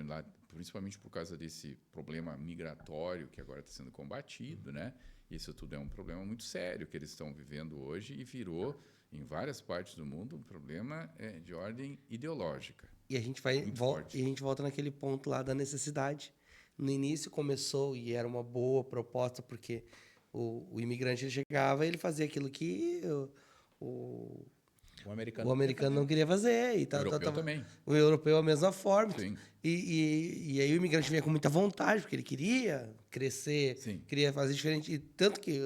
principalmente por causa desse problema migratório que agora está sendo combatido, né? Isso tudo é um problema muito sério que eles estão vivendo hoje e virou, em várias partes do mundo, um problema de ordem ideológica. E a gente volta naquele ponto lá da necessidade. No início começou e era uma boa proposta, porque o imigrante ele chegava e ele fazia aquilo que o americano não queria fazer. E O europeu também. O europeu a mesma forma. Sim. E aí o imigrante vinha com muita vontade, porque ele queria crescer, Sim. queria fazer diferente. E tanto que,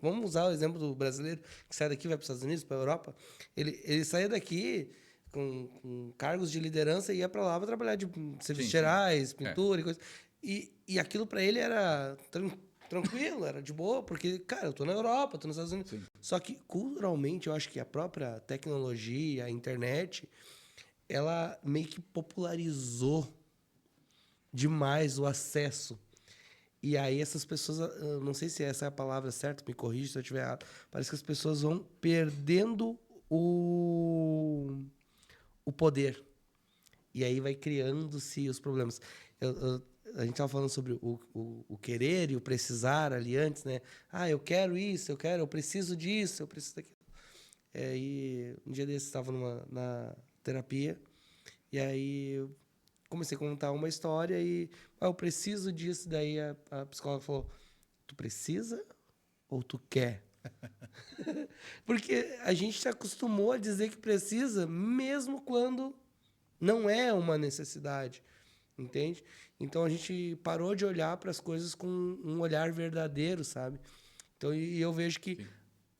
vamos usar o exemplo do brasileiro que sai daqui, vai para os Estados Unidos, para a Europa. Ele saía daqui com cargos de liderança e ia para lá para trabalhar de serviços gerais, pintura e coisa. E aquilo para ele era tranquilo, era de boa, porque, cara, eu tô na Europa, tô nos Estados Unidos. Sim. Só que, culturalmente, eu acho que a própria tecnologia, a internet, ela meio que popularizou demais o acesso. E aí essas pessoas, eu não sei se essa é a palavra certa, me corrija se eu estiver errado, parece que as pessoas vão perdendo o poder. E aí vai criando-se os problemas. A gente estava falando sobre o querer e o precisar ali antes, né? Eu quero isso, eu preciso disso, eu preciso daquilo. E um dia desses estava na terapia, e aí eu comecei a contar uma história e eu preciso disso. Daí a psicóloga falou, tu precisa ou tu quer? Porque a gente se acostumou a dizer que precisa, mesmo quando não é uma necessidade, entende? Então a gente parou de olhar para as coisas com um olhar verdadeiro, sabe? Então eu vejo que Sim.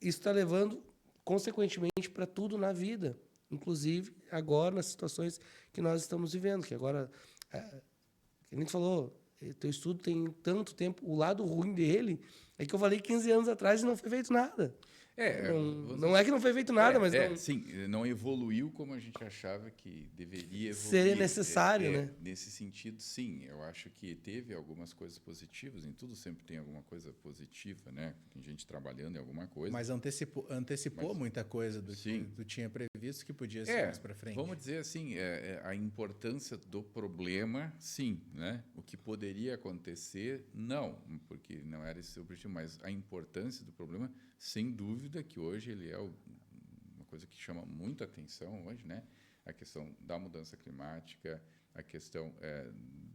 isso está levando consequentemente para tudo na vida, inclusive agora nas situações que nós estamos vivendo, que agora a gente falou, teu estudo tem tanto tempo, o lado ruim dele é que eu falei 15 anos atrás e não foi feito nada. Não é que não foi feito nada, mas não... Sim, não evoluiu como a gente achava que deveria evoluir. Seria necessário, né? Nesse sentido, sim. Eu acho que teve algumas coisas positivas. Em tudo sempre tem alguma coisa positiva, né? Tem gente trabalhando em alguma coisa. Mas antecipou muita coisa do que tu tinha previsto que podia ser mais para frente. Vamos dizer assim, a importância do problema, sim, né? O que poderia acontecer, não, porque não era esse o objetivo, mas a importância do problema, sem dúvida, que hoje ele é uma coisa que chama muita atenção hoje, né? A questão da mudança climática, a questão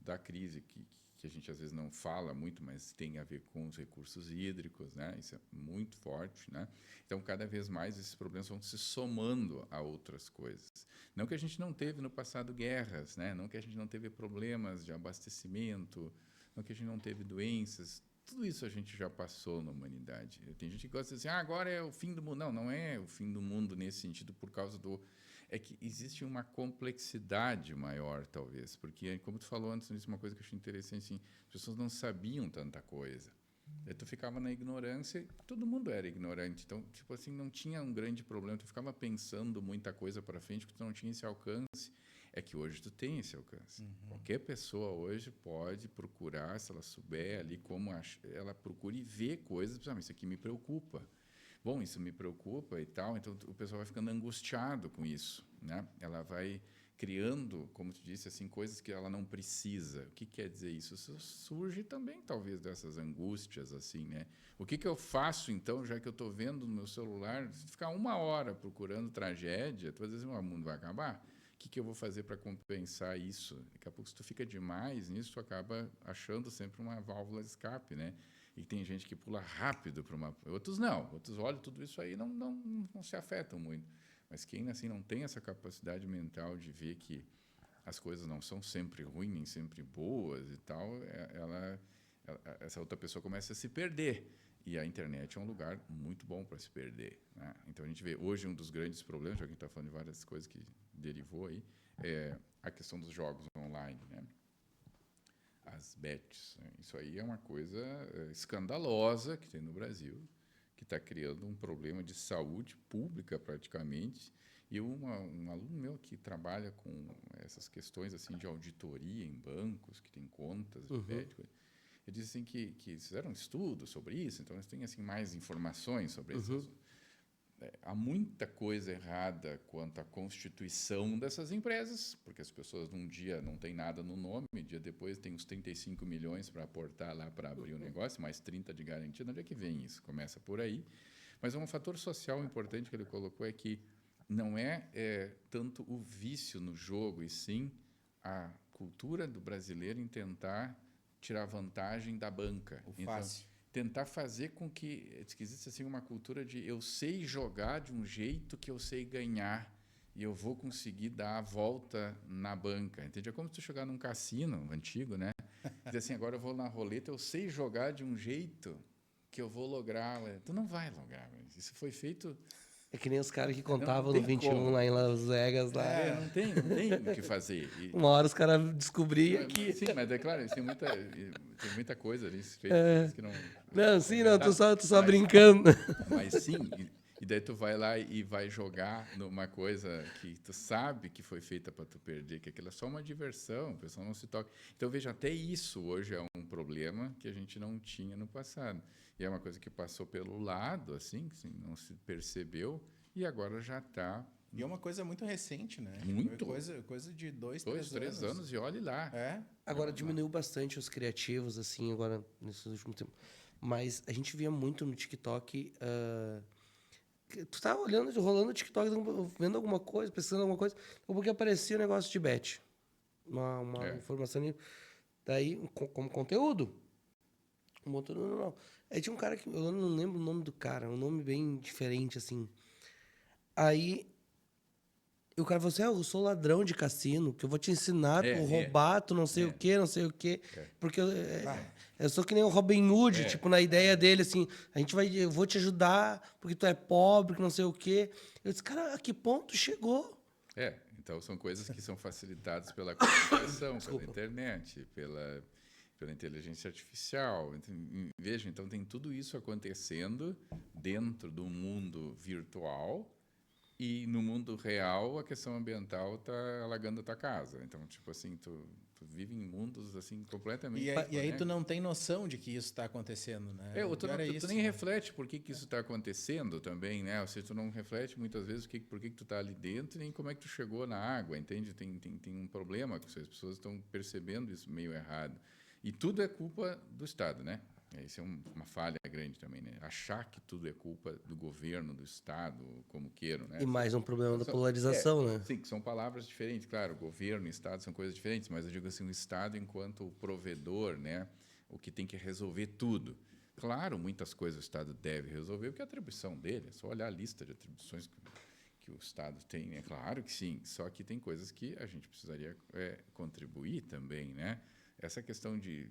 da crise que a gente às vezes não fala muito, mas tem a ver com os recursos hídricos, né? Isso é muito forte, né? Então, cada vez mais esses problemas vão se somando a outras coisas. Não que a gente não teve no passado guerras, né? Não que a gente não teve problemas de abastecimento, não que a gente não teve doenças. Tudo isso a gente já passou na humanidade. Tem gente que gosta de dizer, agora é o fim do mundo. Não, não é o fim do mundo nesse sentido por causa do... É que existe uma complexidade maior, talvez, porque, como tu falou antes, isso é uma coisa que eu achei interessante, assim, as pessoas não sabiam tanta coisa. Aí tu ficava na ignorância, todo mundo era ignorante, então, tipo assim, não tinha um grande problema, tu ficava pensando muita coisa para frente, porque tu não tinha esse alcance. É que hoje tu tem esse alcance. Qualquer pessoa hoje pode procurar, se ela souber ali como ela procura e ver coisas, isso aqui me preocupa. Bom, isso me preocupa e tal, então o pessoal vai ficando angustiado com isso, né? Ela vai criando, como tu disse, assim, coisas que ela não precisa. O que quer dizer isso? Isso surge também, talvez, dessas angústias, assim, né? O que eu faço, então, já que eu estou vendo no meu celular, se ficar 1 hora procurando tragédia, tu vai dizer, o mundo vai acabar? O que eu vou fazer para compensar isso? Daqui a pouco, se tu fica demais nisso, tu acaba achando sempre uma válvula de escape, né? E tem gente que pula rápido para uma... Outros não. Outros olham tudo isso aí e não se afetam muito. Mas quem assim não tem essa capacidade mental de ver que as coisas não são sempre ruins, nem sempre boas e tal, essa outra pessoa começa a se perder. E a internet é um lugar muito bom para se perder, né? Então a gente vê hoje um dos grandes problemas, já que a gente está falando de várias coisas que derivou aí, é a questão dos jogos online, né? As bets, né? Isso aí é uma coisa escandalosa que tem no Brasil, que está criando um problema de saúde pública praticamente. E um aluno meu que trabalha com essas questões assim de auditoria em bancos, que tem contas de bet, ele disse assim que fizeram um estudo sobre isso, então eles têm assim mais informações sobre isso. Há muita coisa errada quanto à constituição dessas empresas, porque as pessoas num dia não têm nada no nome, dia depois tem uns 35 milhões para aportar lá para abrir o negócio, mais 30 de garantia. De onde é que vem isso? Começa por aí. Mas um fator social importante que ele colocou é que não é tanto o vício no jogo, e sim a cultura do brasileiro em tentar tirar vantagem da banca. O fácil. Tentar fazer com que exista assim, uma cultura de eu sei jogar de um jeito que eu sei ganhar e eu vou conseguir dar a volta na banca. Entende? É como se tu jogar num cassino antigo, né? Dizer assim, agora eu vou na roleta, eu sei jogar de um jeito que eu vou lograr. Tu não vai lograr. Isso foi feito... É que nem os caras que contavam não no tem 21 como. lá em Las Vegas. Lá. Não tem o que fazer. Uma hora os caras descobriam que... Sim, mas é claro, tem muita coisa ali feita que não... Não, sim, não, tô só brincando. Mas sim, e daí tu vai lá e vai jogar numa coisa que tu sabe que foi feita para tu perder, que aquilo é só uma diversão, o pessoal não se toca. Então, veja, até isso hoje é um problema que a gente não tinha no passado. E é uma coisa que passou pelo lado, assim não se percebeu, e agora já está... E é uma coisa muito recente, né? Muito. Coisa de 2-3 anos, e olhe lá. Agora diminuiu bastante os criativos, assim, agora, nesses últimos tempos. Mas a gente via muito no TikTok... tu tá rolando o TikTok, vendo alguma coisa, pesquisando alguma coisa, porque aparecia um negócio de bet. Uma informação ali. Daí, como conteúdo. Um conteúdo normal. Aí tinha um cara que... Eu não lembro o nome do cara. Um nome bem diferente, assim. Aí... E o cara falou assim, eu sou ladrão de cassino, que eu vou te ensinar, tu roubar, tu não sei o quê, não sei o quê. Porque eu sou que nem o Robin Hood, tipo, na ideia dele, assim, eu vou te ajudar, porque tu é pobre, que não sei o quê. Eu disse, cara, a que ponto chegou? Então são coisas que são facilitadas pela comunicação, pela internet, pela inteligência artificial. Veja, então tem tudo isso acontecendo dentro do mundo virtual. E no mundo real, a questão ambiental está alagando a tua casa. Então, tipo assim, tu vive em mundos assim completamente... E aí tu não tem noção de que isso está acontecendo, né? Tu nem reflete por que isso está acontecendo também, né? Ou seja, tu não reflete muitas vezes por que tu está ali dentro e nem como é que tu chegou na água, entende? Tem um problema, que as pessoas estão percebendo isso meio errado. E tudo é culpa do Estado, né? Isso é uma falha grande também, né? Achar que tudo é culpa do governo, do Estado, como queiram, né? E mais um problema da polarização, né? Sim, que são palavras diferentes. Claro, governo e Estado são coisas diferentes, mas eu digo assim, o Estado enquanto provedor, né? O que tem que resolver tudo. Claro, muitas coisas o Estado deve resolver, porque é a atribuição dele. É só olhar a lista de atribuições que o Estado tem. É claro que sim, só que tem coisas que a gente precisaria contribuir também, né? Essa questão de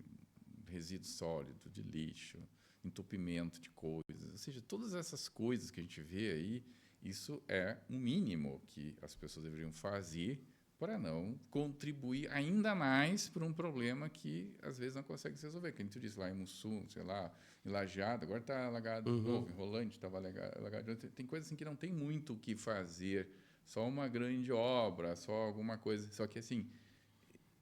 resíduo sólido, de lixo, entupimento de coisas, ou seja, todas essas coisas que a gente vê aí, isso é um mínimo que as pessoas deveriam fazer para não contribuir ainda mais para um problema que às vezes não consegue se resolver. Que a gente disse lá em Mussum, sei lá, em Lajeado, agora está alagado de novo, em Rolante estava alagado. Tem coisas assim que não tem muito o que fazer, só uma grande obra, só alguma coisa, só que assim,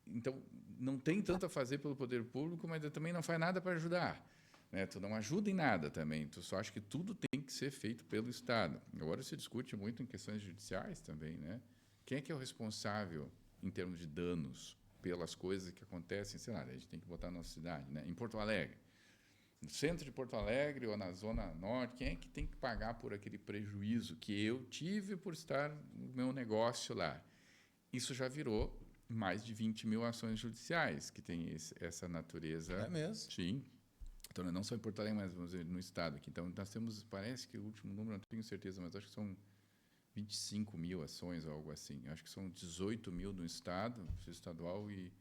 então não tem tanto a fazer pelo poder público, mas também não faz nada para ajudar, né? Tu não ajuda em nada também, tu só acha que tudo tem que ser feito pelo Estado. Agora se discute muito em questões judiciais também, né? Quem é que é o responsável em termos de danos pelas coisas que acontecem, sei lá, a gente tem que botar na nossa cidade, né? Em Porto Alegre, no centro de Porto Alegre ou na Zona Norte, quem é que tem que pagar por aquele prejuízo que eu tive por estar no meu negócio lá? Isso já virou mais de 20 mil ações judiciais que tem essa natureza. É mesmo? Sim. Então, não só em Porto Alegre, mas vamos dizer, no estado aqui. Então, nós temos, parece que o último número, não tenho certeza, mas acho que são 25 mil ações, algo assim. Acho que são 18 mil no estado, Justiça Estadual, e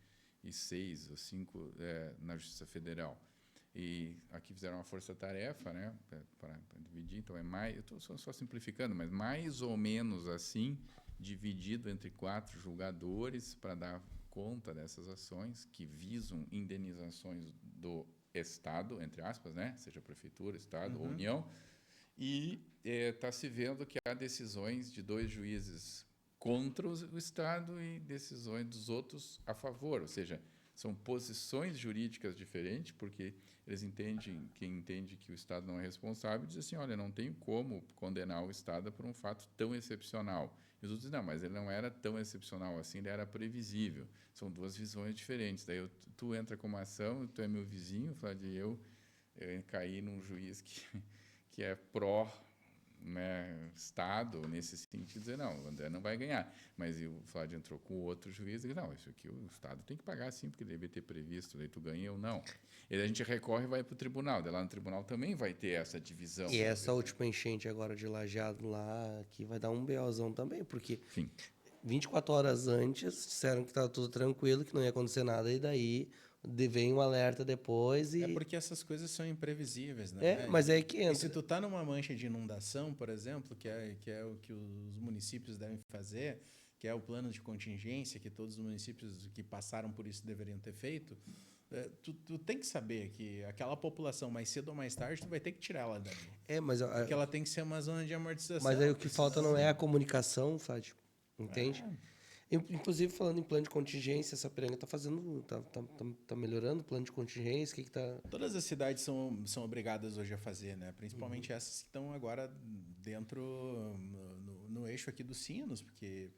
6 ou 5 na Justiça Federal. E aqui fizeram uma força-tarefa, né, para dividir. Então, é mais, eu estou só simplificando, mas mais ou menos assim, dividido entre 4 julgadores para dar conta dessas ações que visam indenizações do Estado, entre aspas, né, seja Prefeitura, Estado ou União, e está se vendo que há decisões de 2 juízes contra o Estado e decisões dos outros a favor, ou seja, são posições jurídicas diferentes, porque eles entendem, quem entende que o Estado não é responsável, diz assim, olha, não tenho como condenar o Estado por um fato tão excepcional. E os outros dizem, não, mas ele não era tão excepcional assim, ele era previsível. São 2 visões diferentes. Daí tu entra com uma ação, tu é meu vizinho, Flávio, e eu caí num juiz que é pró, né, Estado, nesse sentido, dizer, não, o André não vai ganhar. Mas o Flávio entrou com outro juiz e disse, não, isso aqui o Estado tem que pagar sim, porque deve ter previsto, daí tu ganha ou não. E daí a gente recorre e vai para o tribunal. Daí lá no tribunal também vai ter essa divisão. E essa última enchente agora de Lajeado lá, que vai dar um BOzão também, porque Sim. 24 horas antes disseram que estava tudo tranquilo, que não ia acontecer nada, e daí vem um alerta depois e... É porque essas coisas são imprevisíveis, né? mas é aí que entra. E se tu tá numa mancha de inundação, por exemplo, que é o que os municípios devem fazer, que é o plano de contingência que todos os municípios que passaram por isso deveriam ter feito, tu tem que saber que aquela população, mais cedo ou mais tarde, tu vai ter que tirar ela dali. Porque ela tem que ser uma zona de amortização. Mas aí o que falta não é a comunicação, Flávio, entende? Inclusive, falando em plano de contingência, essa Sapiranga está fazendo, tá melhorando o plano de contingência, o que está... Todas as cidades são obrigadas hoje a fazer, né? Principalmente essas que estão agora dentro, no eixo aqui dos sinos, porque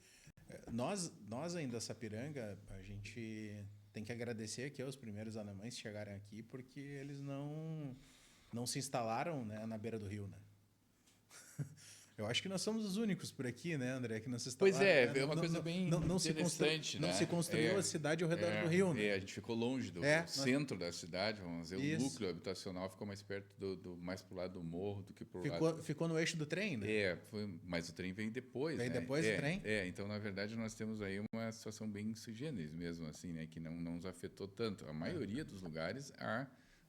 nós ainda, Sapiranga, a gente tem que agradecer aqui aos primeiros alemães que chegaram aqui, porque eles não se instalaram, né, na beira do rio, né? Eu acho que nós somos os únicos por aqui, né, André, que não se instalaram. Pois é, né? é uma coisa bem interessante, né? Não se construiu a cidade ao redor do rio, né? A gente ficou longe do centro da cidade, vamos dizer, o núcleo habitacional ficou mais perto mais para o lado do morro do que para o lado... Ficou no eixo do trem, né? Mas o trem vem depois, Vem né? depois do trem? Então, na verdade, nós temos aí uma situação bem sui generis mesmo, assim, né? Que não nos afetou tanto. A maioria dos lugares, a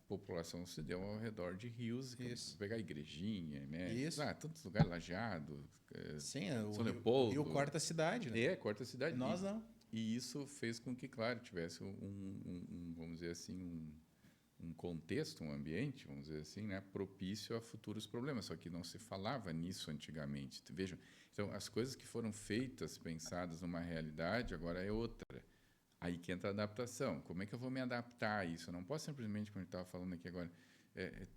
população se deu ao redor de rios, pegar a Igrejinha, né? Isso. Tantos lugares, Lajeado, sim, São Leopoldo. O rio corta a cidade, né? Corta a cidade. Nós não. E isso fez com que, claro, tivesse vamos dizer assim, um contexto, um ambiente, vamos dizer assim, né, propício a futuros problemas. Só que não se falava nisso antigamente. Vejam, então, as coisas que foram feitas, pensadas numa realidade, agora é outra. Aí que entra a adaptação. Como é que eu vou me adaptar a isso? Eu não posso simplesmente, como a gente estava falando aqui agora,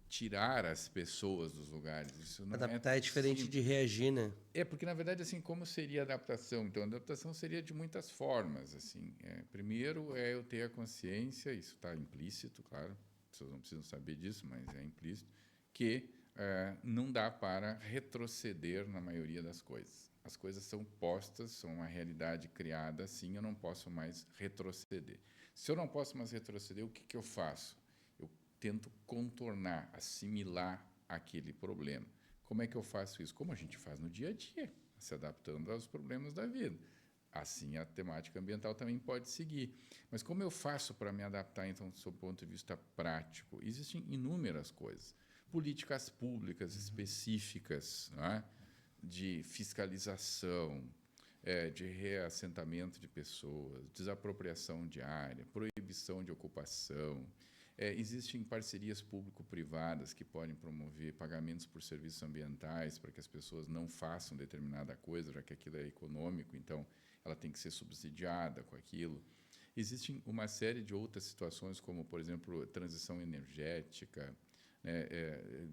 tirar as pessoas dos lugares. Isso não adaptar é diferente de reagir, né? Porque, na verdade, assim, como seria a adaptação? Então, a adaptação seria de muitas formas. Assim. Primeiro, eu ter a consciência, isso está implícito, claro, as pessoas não precisam saber disso, mas é implícito, que não dá para retroceder na maioria das coisas. As coisas são postas, são uma realidade criada assim, eu não posso mais retroceder. Se eu não posso mais retroceder, o que eu faço? Eu tento contornar, assimilar aquele problema. Como é que eu faço isso? Como a gente faz no dia a dia, se adaptando aos problemas da vida. Assim, a temática ambiental também pode seguir. Mas como eu faço para me adaptar, então, do ponto de vista prático? Existem inúmeras coisas. Políticas públicas específicas, não é? De fiscalização, de reassentamento de pessoas, desapropriação de área, proibição de ocupação. Existem parcerias público-privadas que podem promover pagamentos por serviços ambientais para que as pessoas não façam determinada coisa, já que aquilo é econômico, então ela tem que ser subsidiada com aquilo. Existem uma série de outras situações, como, por exemplo, transição energética,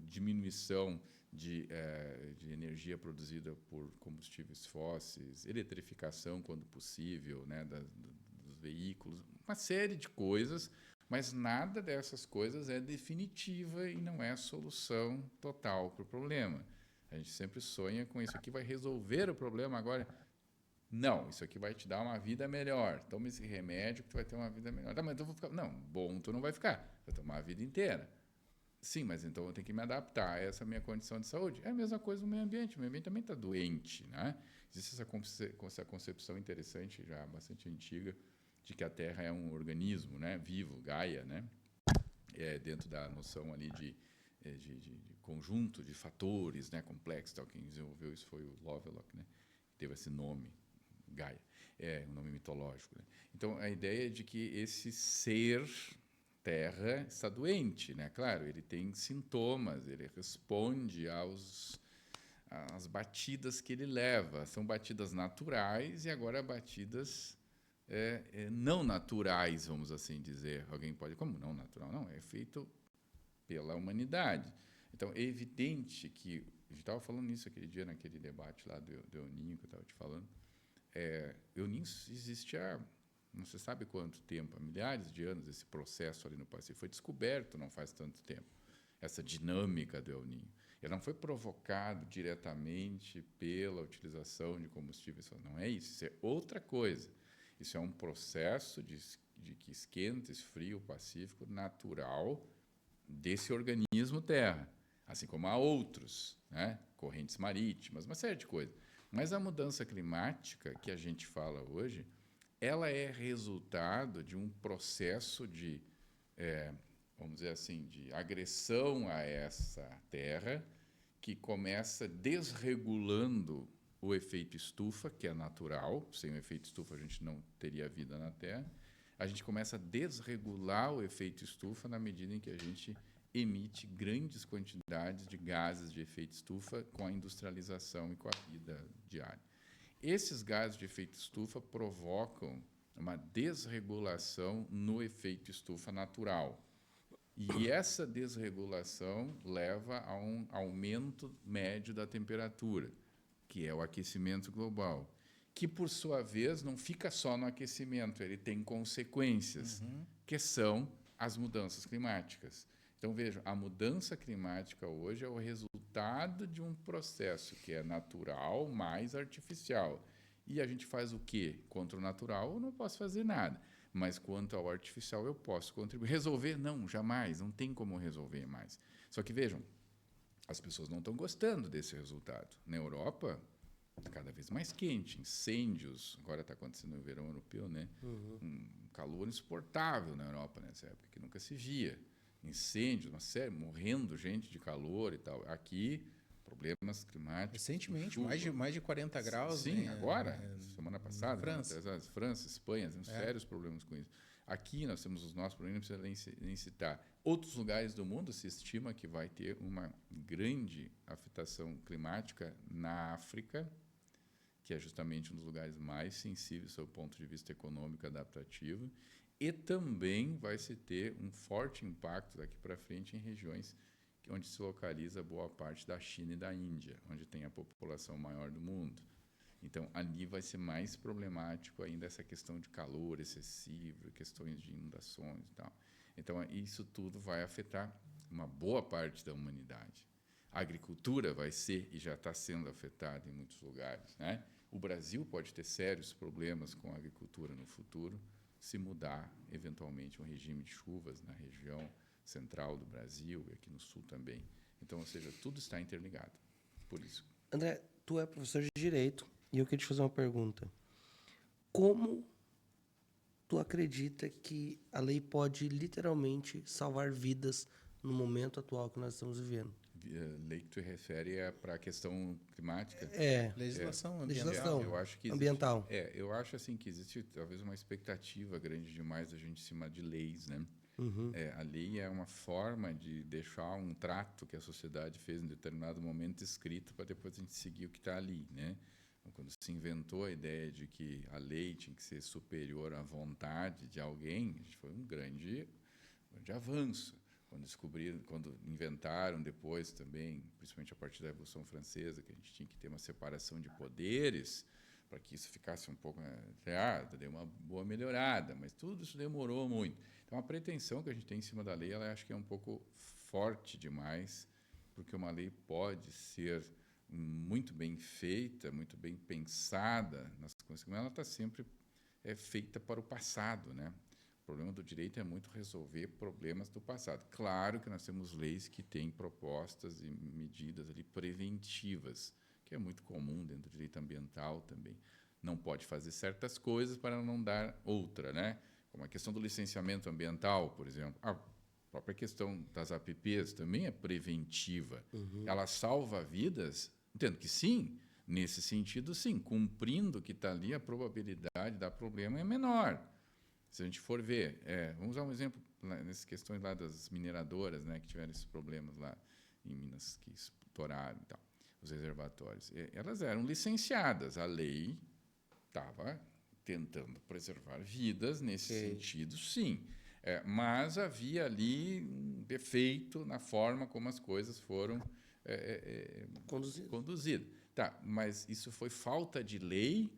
diminuição de energia produzida por combustíveis fósseis, eletrificação, quando possível, né, dos veículos, uma série de coisas, mas nada dessas coisas é definitiva e não é solução total para o problema. A gente sempre sonha com isso aqui vai resolver o problema agora. Não, isso aqui vai te dar uma vida melhor. Toma esse remédio que tu vai ter uma vida melhor. Tá, mas eu vou ficar... Não, bom tu não vai ficar. Vai tomar a vida inteira. Sim, mas então eu tenho que me adaptar a essa minha condição de saúde. É a mesma coisa no meio ambiente. O meio ambiente também está doente, né? Existe essa concepção interessante, já bastante antiga, de que a Terra é um organismo, né, vivo, Gaia, né? Dentro da noção ali de conjunto de fatores, né, complexos. Tal. Quem desenvolveu isso foi o Lovelock, né? Teve esse nome, Gaia. É um nome mitológico. Né? Então, a ideia é de que esse ser Terra está doente, né? Claro, ele tem sintomas, ele responde às batidas que ele leva. São batidas naturais e agora batidas não naturais, vamos assim dizer. Alguém pode... Como não natural? Não, é feito pela humanidade. Então, é evidente que... A gente estava falando nisso aquele dia, naquele debate lá do Euninho, que eu estava te falando. Euninho existe há... não se sabe quanto tempo, há milhares de anos, esse processo ali no Pacífico. Foi descoberto não faz tanto tempo, essa dinâmica do El Niño. Ele não foi provocado diretamente pela utilização de combustíveis. Não é isso é outra coisa. Isso é um processo de que esquenta, esfria o Pacífico natural desse organismo Terra, assim como há outros, né? Correntes marítimas, uma série de coisas. Mas a mudança climática que a gente fala hoje, ela é resultado de um processo de, vamos dizer assim, de agressão a essa terra, que começa desregulando o efeito estufa, que é natural. Sem o efeito estufa a gente não teria vida na Terra. A gente começa a desregular o efeito estufa na medida em que a gente emite grandes quantidades de gases de efeito estufa com a industrialização e com a vida diária. Esses gases de efeito estufa provocam uma desregulação no efeito estufa natural. E essa desregulação leva a um aumento médio da temperatura, que é o aquecimento global, que, por sua vez, não fica só no aquecimento, ele tem consequências, que são as mudanças climáticas. Então, vejam, a mudança climática hoje é o resultado de um processo que é natural mais artificial. E a gente faz o quê? Contra o natural, eu não posso fazer nada. Mas quanto ao artificial, eu posso contribuir. Resolver? Não, jamais. Não tem como resolver mais. Só que, vejam, as pessoas não estão gostando desse resultado. Na Europa, está cada vez mais quente. Incêndios. Agora está acontecendo no verão europeu, né? Um calor insuportável na Europa nessa época, que nunca se via. Incêndios, uma série, morrendo gente de calor e tal. Aqui, problemas climáticos. Recentemente, mais de 40 graus. Sim, né? agora, semana passada, França, Espanha, temos sérios problemas com isso. Aqui nós temos os nossos problemas, não precisa nem citar. Outros lugares do mundo se estima que vai ter uma grande afetação climática na África, que é justamente um dos lugares mais sensíveis sob o ponto de vista econômico e adaptativo, e também vai se ter um forte impacto daqui para frente em regiões onde se localiza boa parte da China e da Índia, onde tem a população maior do mundo. Então, ali vai ser mais problemático ainda essa questão de calor excessivo, questões de inundações e tal. Então, isso tudo vai afetar uma boa parte da humanidade. A agricultura vai ser e já está sendo afetada em muitos lugares, né? O Brasil pode ter sérios problemas com a agricultura no futuro, se mudar, eventualmente, um regime de chuvas na região central do Brasil e aqui no sul também. Então, ou seja, tudo está interligado. Por isso. André, tu é professor de Direito e eu queria te fazer uma pergunta. Como tu acredita que a lei pode literalmente salvar vidas no momento atual que nós estamos vivendo? Lei que tu refere é para a questão climática? Legislação ambiental. Legislação Eu acho que existe, ambiental. eu acho assim que existe talvez uma expectativa grande demais da gente em cima de leis, né? A lei é uma forma de deixar um trato que a sociedade fez em determinado momento escrito para depois a gente seguir o que está ali, né? Então, quando se inventou a ideia de que a lei tinha que ser superior à vontade de alguém, foi um grande avanço. quando inventaram depois também, principalmente a partir da Revolução Francesa, que a gente tinha que ter uma separação de poderes para que isso ficasse um pouco... deu uma boa melhorada, mas tudo isso demorou muito. Então, a pretensão que a gente tem em cima da lei, ela acho que é um pouco forte demais, porque uma lei pode ser muito bem feita, muito bem pensada, nas coisas, mas ela está sempre feita para o passado, né? O problema do direito é muito resolver problemas do passado. Claro que nós temos leis que têm propostas e medidas ali preventivas, que é muito comum dentro do direito ambiental também. Não pode fazer certas coisas para não dar outra, né? Como a questão do licenciamento ambiental, por exemplo. A própria questão das APPs também é preventiva. Ela salva vidas? Entendo que sim. Nesse sentido, sim. Cumprindo o que está ali, a probabilidade de dar problema é menor. Se a gente for ver, vamos usar um exemplo nessas questões lá das mineradoras, né, que tiveram esses problemas lá em Minas, que estouraram e tal, os reservatórios. Elas eram licenciadas, a lei estava tentando preservar vidas nesse sentido, sim. Mas havia ali um defeito na forma como as coisas foram conduzidas. Tá, mas isso foi falta de lei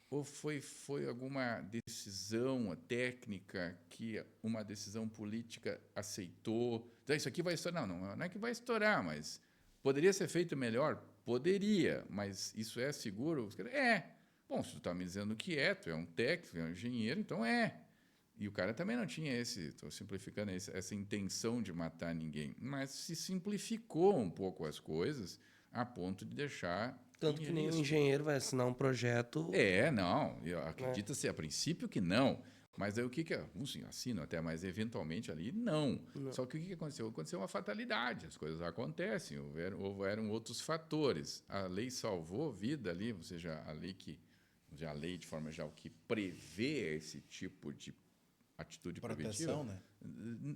ou foi alguma decisão técnica que uma decisão política aceitou? Então, isso aqui vai estourar. Não é que vai estourar, mas poderia ser feito melhor? Poderia, mas isso é seguro? Bom, se tu está me dizendo que tu é um técnico, é um engenheiro, então é. E o cara também não tinha estou simplificando, essa intenção de matar ninguém, mas se simplificou um pouco as coisas a ponto de deixar... Tanto que nenhum engenheiro vai assinar um projeto... Não. Acredita-se a princípio que não. Mas aí o que é? Sim, assino até, mas eventualmente ali não. Só que o que aconteceu? Aconteceu uma fatalidade. As coisas acontecem, houveram outros fatores. A lei salvou vida ali, ou seja, a lei de forma geral que prevê esse tipo de atitude proteção, preventiva.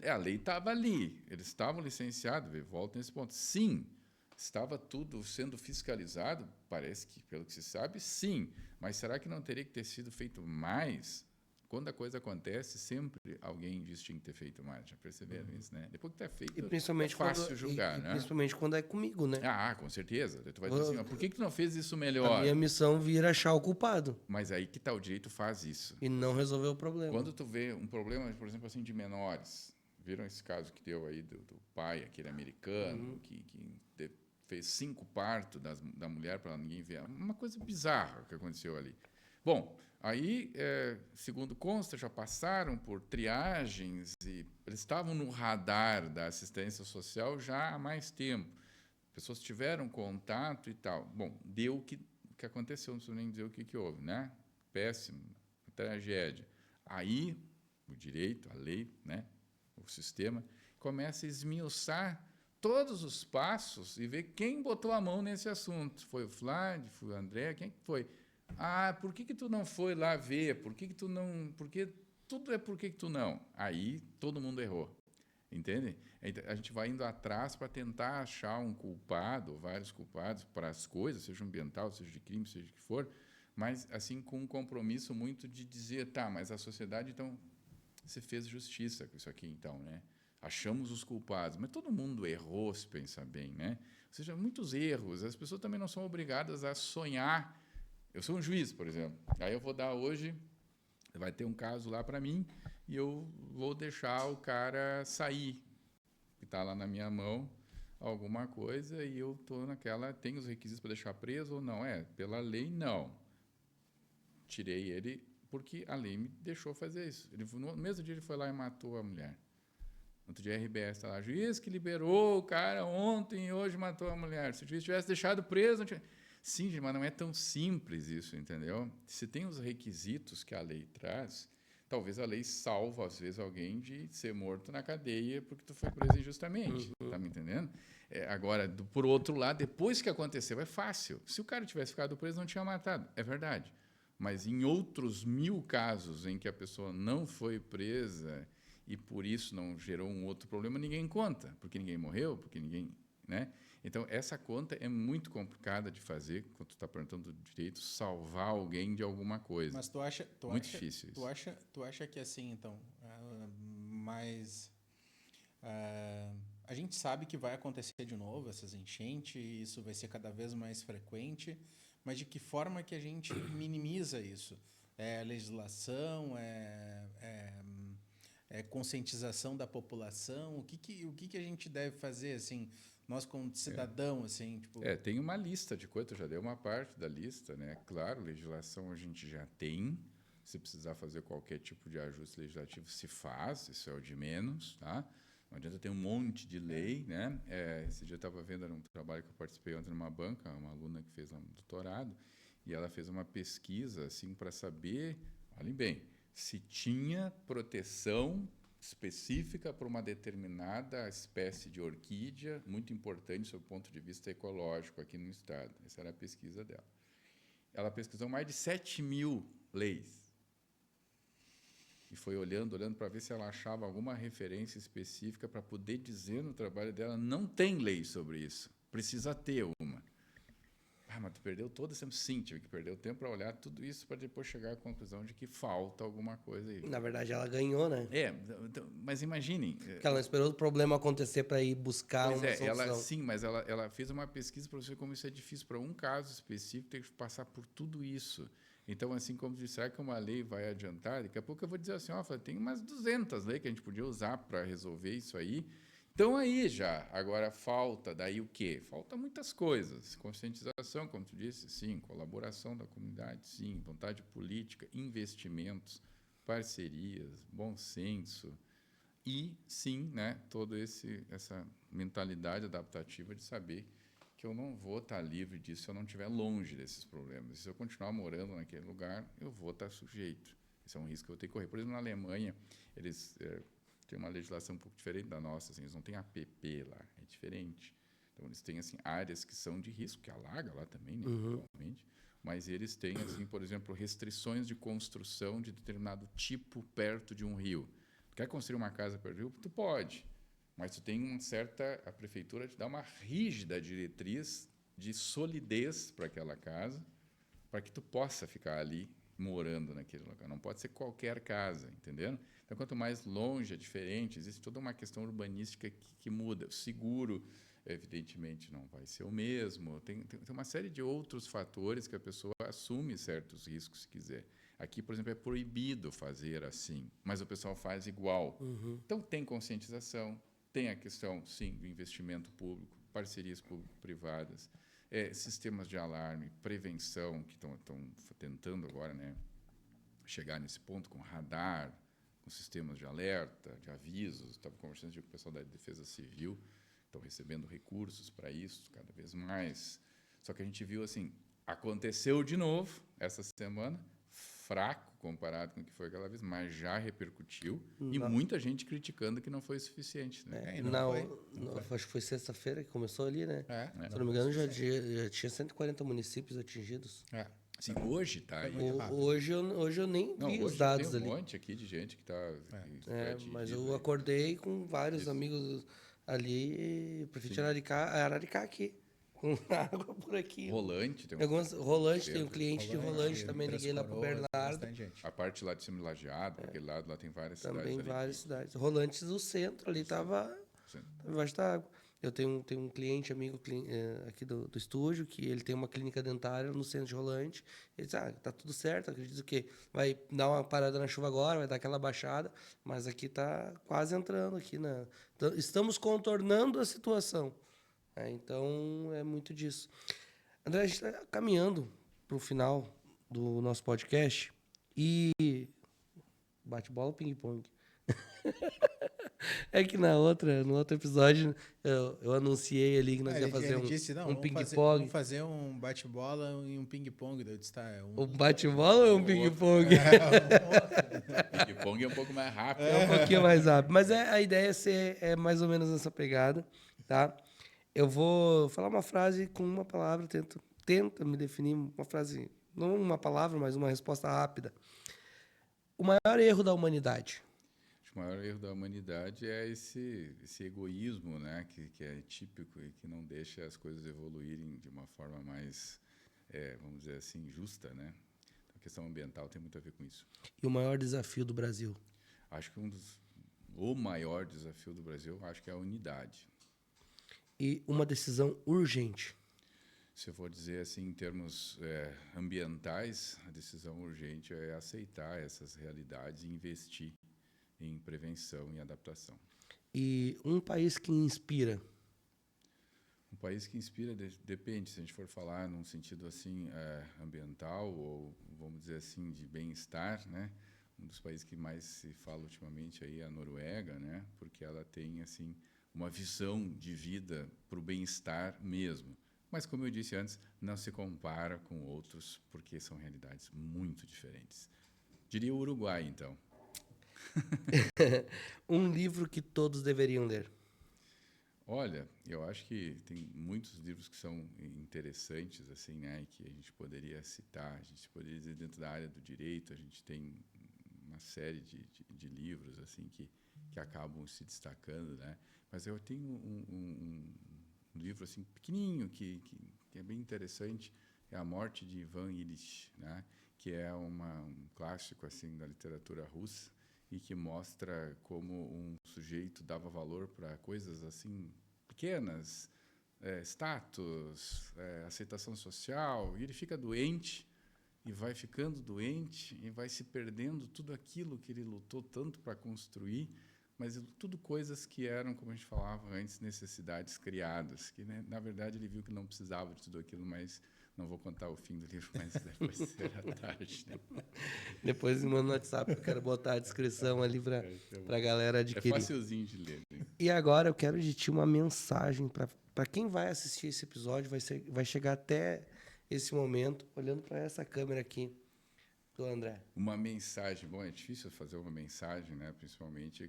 Né? A lei estava ali. Eles estavam licenciados. Volta nesse ponto. Sim. Estava tudo sendo fiscalizado? Parece que, pelo que se sabe, sim. Mas será que não teria que ter sido feito mais? Quando a coisa acontece, sempre alguém diz que tinha que ter feito mais. Já perceberam isso, né? Depois que está feito, é fácil julgar, né? Principalmente quando é comigo, né? Com certeza. Tu vai dizer assim, por que tu não fez isso melhor? A minha missão vira achar o culpado. Mas aí que o direito faz isso. E não resolver o problema. Quando tu vê um problema, por exemplo, assim, de menores, viram esse caso que deu aí do pai, aquele americano, que fez 5 partos da mulher para ninguém ver. Uma coisa bizarra que aconteceu ali. Bom, aí, segundo consta, já passaram por triagens e eles estavam no radar da assistência social já há mais tempo. Pessoas tiveram contato e tal. Bom, deu o que aconteceu, não preciso nem dizer o que houve, né? Péssimo, tragédia. Aí, o direito, a lei, né? O sistema, começa a esmiuçar todos os passos e ver quem botou a mão nesse assunto. Foi o Flávio, foi o André, quem foi? Por que tu não foi lá ver? Por que tu não... Porque tudo por que tu não? Aí todo mundo errou. Entende? A gente vai indo atrás para tentar achar um culpado, ou vários culpados para as coisas, seja ambiental, seja de crime, seja o que for, mas assim com um compromisso muito de dizer, mas a sociedade, então, você fez justiça com isso aqui, então, né? Achamos os culpados, mas todo mundo errou, se pensar bem, né? Ou seja, muitos erros. As pessoas também não são obrigadas a sonhar. Eu sou um juiz, por exemplo. Aí eu vou dar hoje, vai ter um caso lá para mim e eu vou deixar o cara sair, que está lá na minha mão, alguma coisa, e eu estou naquela, tem os requisitos para deixar preso ou não? Pela lei, não. Tirei ele porque a lei me deixou fazer isso. No mesmo dia ele foi lá e matou a mulher. Outro dia a RBS está lá, juiz que liberou o cara ontem e hoje matou a mulher. Se o juiz tivesse deixado preso... Não tinha... Sim, mas não é tão simples isso, entendeu? Se tem os requisitos que a lei traz, talvez a lei salva, às vezes, alguém de ser morto na cadeia porque tu foi preso injustamente. Tá me entendendo? Agora, por outro lado, depois que aconteceu, é fácil. Se o cara tivesse ficado preso, não tinha matado. É verdade. Mas em outros 1000 casos em que a pessoa não foi presa... e por isso não gerou um outro problema, ninguém conta, porque ninguém morreu, porque ninguém... né? Então, essa conta é muito complicada de fazer, quando tu está perguntando do direito, salvar alguém de alguma coisa. Mas difícil isso. Tu acha que assim, então, mais A gente sabe que vai acontecer de novo essas enchentes, e isso vai ser cada vez mais frequente, mas de que forma que a gente minimiza isso? É legislação, é conscientização da população? O que a gente deve fazer, assim, nós como cidadão, assim, tipo... Tem uma lista de coisas, eu já dei uma parte da lista, né? Claro, legislação a gente já tem. Se precisar fazer qualquer tipo de ajuste legislativo, se faz, isso é o de menos, tá? Não adianta ter um monte de lei, né? Esse dia eu estava vendo, era um trabalho que eu participei ontem numa banca, uma aluna que fez um doutorado, e ela fez uma pesquisa, assim, para saber, olhem bem, se tinha proteção específica para uma determinada espécie de orquídea, muito importante sob o ponto de vista ecológico aqui no estado. Essa era a pesquisa dela. Ela pesquisou mais de 7.000 leis. E foi olhando para ver se ela achava alguma referência específica para poder dizer no trabalho dela, não tem lei sobre isso, precisa ter uma. Mas tu perdeu todo esse tempo? Sim, tive que perder o tempo para olhar tudo isso para depois chegar à conclusão de que falta alguma coisa aí. Na verdade, ela ganhou, né? Mas imaginem... Porque ela não esperou o problema acontecer para ir buscar uma solução. Sim, mas ela fez uma pesquisa para ver como isso é difícil para um caso específico, ter que passar por tudo isso. Então, assim como disse, será que uma lei vai adiantar? Daqui a pouco eu vou dizer assim, tem umas 200 leis que a gente podia usar para resolver isso aí. Então, aí já, agora falta, daí o quê? Falta muitas coisas. Conscientização, como tu disse, sim. Colaboração da comunidade, sim. Vontade política, investimentos, parcerias, bom senso. E, sim, né, toda essa mentalidade adaptativa de saber que eu não vou estar livre disso se eu não estiver longe desses problemas. Se eu continuar morando naquele lugar, eu vou estar sujeito. Esse é um risco que eu tenho que correr. Por exemplo, na Alemanha, eles têm uma legislação um pouco diferente da nossa. Assim, eles não têm APP lá, é diferente. Então, eles têm assim, áreas que são de risco, que alaga lá também, né, atualmente. Mas eles têm, assim, por exemplo, restrições de construção de determinado tipo perto de um rio. Tu quer construir uma casa perto do rio? Tu pode. Mas tu tem uma certa... A prefeitura te dá uma rígida diretriz de solidez para aquela casa, para que tu possa ficar ali morando naquele lugar. Não pode ser qualquer casa, entendeu? Então, quanto mais longe é diferente, existe toda uma questão urbanística que muda. O seguro, evidentemente, não vai ser o mesmo. Tem uma série de outros fatores que a pessoa assume certos riscos, se quiser. Aqui, por exemplo, é proibido fazer assim, mas o pessoal faz igual. Então, tem conscientização, tem a questão, sim, do investimento público, parcerias público-privadas, sistemas de alarme, prevenção, que estão tentando agora, né, chegar nesse ponto com radar, com sistemas de alerta, de avisos. Estava conversando com o pessoal da Defesa Civil, estão recebendo recursos para isso cada vez mais. Só que a gente viu assim, aconteceu de novo essa semana, fraco comparado com o que foi aquela vez, mas já repercutiu. E muita gente criticando que não foi suficiente. Né? Acho que foi sexta-feira que começou ali, né? Se não me foi engano, já tinha 140 municípios atingidos. Sim, hoje está aí. Hoje eu nem vi os dados tem ali. um monte aqui de gente que está... mas eu acordei com vários amigos ali, prefeito de Araricá aqui. Com água por aqui. Rolante. Rolante, tem um cliente de Rolante também, liguei lá para o Bernardo. A parte lá de cima do Lajeado, para aquele lado, lá tem várias cidades. Também várias cidades. Rolantes, o centro ali estava embaixo da água. Eu tenho um cliente, amigo aqui do estúdio, que ele tem uma clínica dentária no centro de Rolante. Ele diz, tá tudo certo, acredito que vai dar uma parada na chuva agora, vai dar aquela baixada, mas aqui está quase entrando aqui então, estamos contornando a situação. Então, é muito disso. André, a gente está caminhando para o final do nosso podcast e bate-bola ou ping-pong? É que no outro episódio, eu anunciei ali que nós ia fazer um ping-pong. Vamos fazer um bate-bola e um ping-pong. Um bate-bola ou um ping-pong? Ping-pong é um pouco mais rápido. É um pouquinho mais rápido. Mas a ideia é mais ou menos essa pegada, tá? Eu vou falar uma frase com uma palavra, tenta me definir uma frase, não uma palavra, mas uma resposta rápida. O maior erro da humanidade. Acho que o maior erro da humanidade é esse egoísmo, né, que é típico e que não deixa as coisas evoluírem de uma forma mais, vamos dizer assim, justa, né? Então, a questão ambiental tem muito a ver com isso. E o maior desafio do Brasil? Acho que um o maior desafio do Brasil, acho que é a unidade. E uma decisão urgente. Se eu for dizer assim, em termos ambientais, a decisão urgente é aceitar essas realidades e investir em prevenção e adaptação. E um país que inspira. Um país que inspira depende, se a gente for falar num sentido assim ambiental ou vamos dizer assim de bem-estar, né? Um dos países que mais se fala ultimamente aí é a Noruega, né? Porque ela tem assim uma visão de vida para o bem-estar mesmo. Mas como eu disse antes, não se compara com outros porque são realidades muito diferentes. Diria o Uruguai, então. Um livro que todos deveriam ler. Olha, eu acho que tem muitos livros que são interessantes, assim, né, e que a gente poderia citar. A gente poderia dizer dentro da área do direito, a gente tem uma série de livros assim que acabam se destacando, né? Mas eu tenho um livro assim pequenininho que é bem interessante, é A Morte de Ivan Illich, né? Que é um clássico assim da literatura russa e que mostra como um sujeito dava valor para coisas assim pequenas, status, aceitação social, e ele fica doente e vai ficando doente e vai se perdendo tudo aquilo que ele lutou tanto para construir, mas tudo coisas que eram, como a gente falava antes, necessidades criadas, que né, na verdade ele viu que não precisava de tudo aquilo, mas não vou contar o fim do livro, mas depois será tarde. Né? Depois me manda no WhatsApp, eu quero botar a descrição ali para a galera adquirir. É facilzinho de ler. Né? E agora eu quero de ti uma mensagem para quem vai assistir esse episódio, vai chegar até esse momento, olhando para essa câmera aqui do André. Uma mensagem, bom, é difícil fazer uma mensagem, né? Principalmente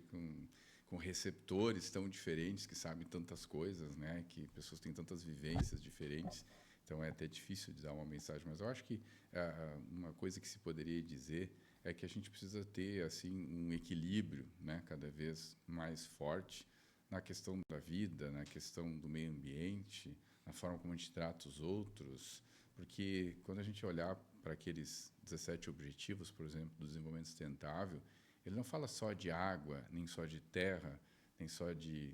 com receptores tão diferentes que sabem tantas coisas, né? Que pessoas têm tantas vivências diferentes. Então é até difícil de dar uma mensagem, mas eu acho que uma coisa que se poderia dizer é que a gente precisa ter assim um equilíbrio, né, cada vez mais forte na questão da vida, na questão do meio ambiente, na forma como a gente trata os outros, porque quando a gente olhar para aqueles 17 objetivos, por exemplo, do desenvolvimento sustentável, ele não fala só de água, nem só de terra, nem só de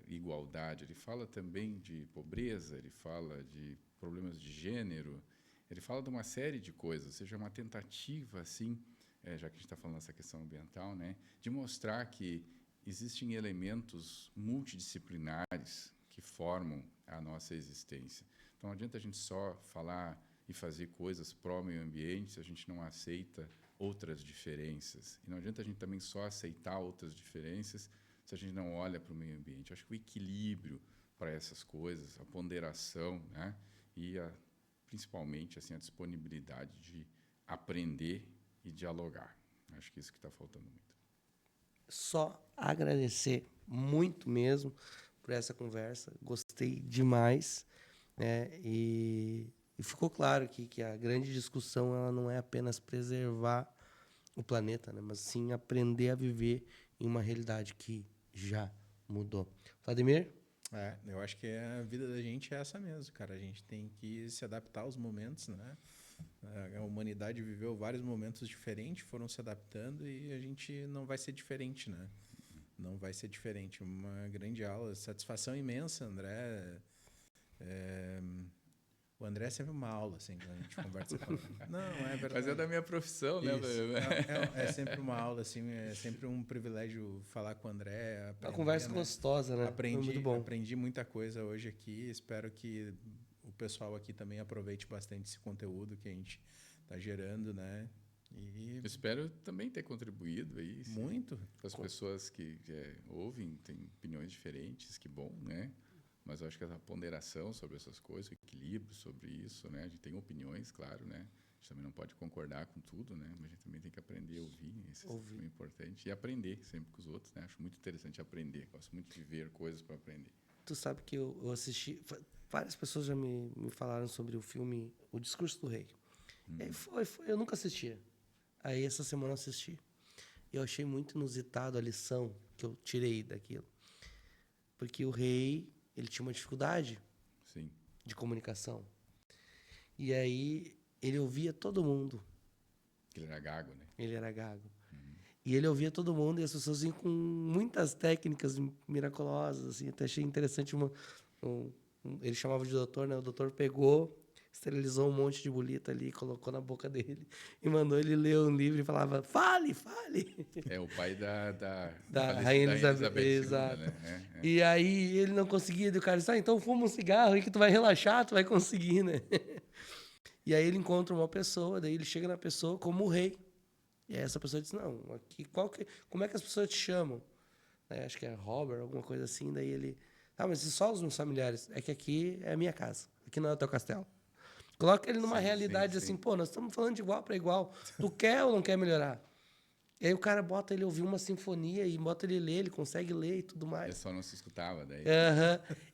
igualdade, ele fala também de pobreza, ele fala de problemas de gênero, ele fala de uma série de coisas, ou seja, uma tentativa, assim, já que a gente está falando dessa questão ambiental, né, de mostrar que existem elementos multidisciplinares que formam a nossa existência. Então, não adianta a gente só falar e fazer coisas pró-meio ambiente se a gente não aceita outras diferenças. E não adianta a gente também só aceitar outras diferenças se a gente não olha para o meio ambiente. Eu acho que o equilíbrio para essas coisas, a ponderação, né? E principalmente assim, a disponibilidade de aprender e dialogar. Acho que isso que está faltando muito. Só agradecer muito mesmo por essa conversa. Gostei demais, né? E ficou claro aqui que a grande discussão ela não é apenas preservar o planeta, né? Mas sim aprender a viver em uma realidade que já mudou. Vladimir? Eu acho que a vida da gente é essa mesmo, cara. A gente tem que se adaptar aos momentos, né? A humanidade viveu vários momentos diferentes, foram se adaptando e a gente não vai ser diferente, né? Não vai ser diferente. Uma grande aula, satisfação imensa, André. O André é sempre uma aula, assim, quando a gente conversa com ele. Não, é verdade. Mas é da minha profissão, né? É sempre uma aula, assim, é sempre um privilégio falar com o André. Uma conversa gostosa, né? Muito bom. Aprendi muita coisa hoje aqui. Espero que o pessoal aqui também aproveite bastante esse conteúdo que a gente está gerando, né? E espero também ter contribuído aí. Muito. Para as pessoas que ouvem, têm opiniões diferentes, que bom, né? Mas eu acho que a ponderação sobre essas coisas, o equilíbrio sobre isso, né? A gente tem opiniões, claro, né? A gente também não pode concordar com tudo, né? Mas a gente também tem que aprender a ouvir, isso é muito importante. E aprender sempre com os outros, né? Acho muito interessante aprender. Gosto muito de ver coisas para aprender. Tu sabe que eu assisti... Várias pessoas já me falaram sobre o filme O Discurso do Rei. E aí eu nunca assistia. Aí essa semana eu assisti. E eu achei muito inusitado a lição que eu tirei daquilo. Porque o rei... ele tinha uma dificuldade de comunicação. E aí ele ouvia todo mundo. Ele era gago, né? Ele era gago. E ele ouvia todo mundo e as pessoas vinham com muitas técnicas miraculosas, assim. Até achei interessante ele chamava de doutor, né? O doutor pegou, esterilizou um monte de bolita ali, colocou na boca dele e mandou ele ler um livro e falava, fale, fale. É o pai da Rainha Elizabeth, II, exato. né? E aí ele não conseguia, e o cara disse, então fuma um cigarro aí que tu vai relaxar, tu vai conseguir, né? E aí ele encontra uma pessoa, daí ele chega na pessoa como o rei. E aí essa pessoa diz, não, aqui, como é que as pessoas te chamam? Acho que é Robert, alguma coisa assim. Daí ele, mas só os meus familiares. É que aqui é a minha casa, aqui não é o teu castelo. Coloca ele numa realidade assim, pô, nós estamos falando de igual para igual. Tu quer ou não quer melhorar? E aí o cara bota ele ouvir uma sinfonia e bota ele ler, ele consegue ler e tudo mais. Ele só não se escutava daí.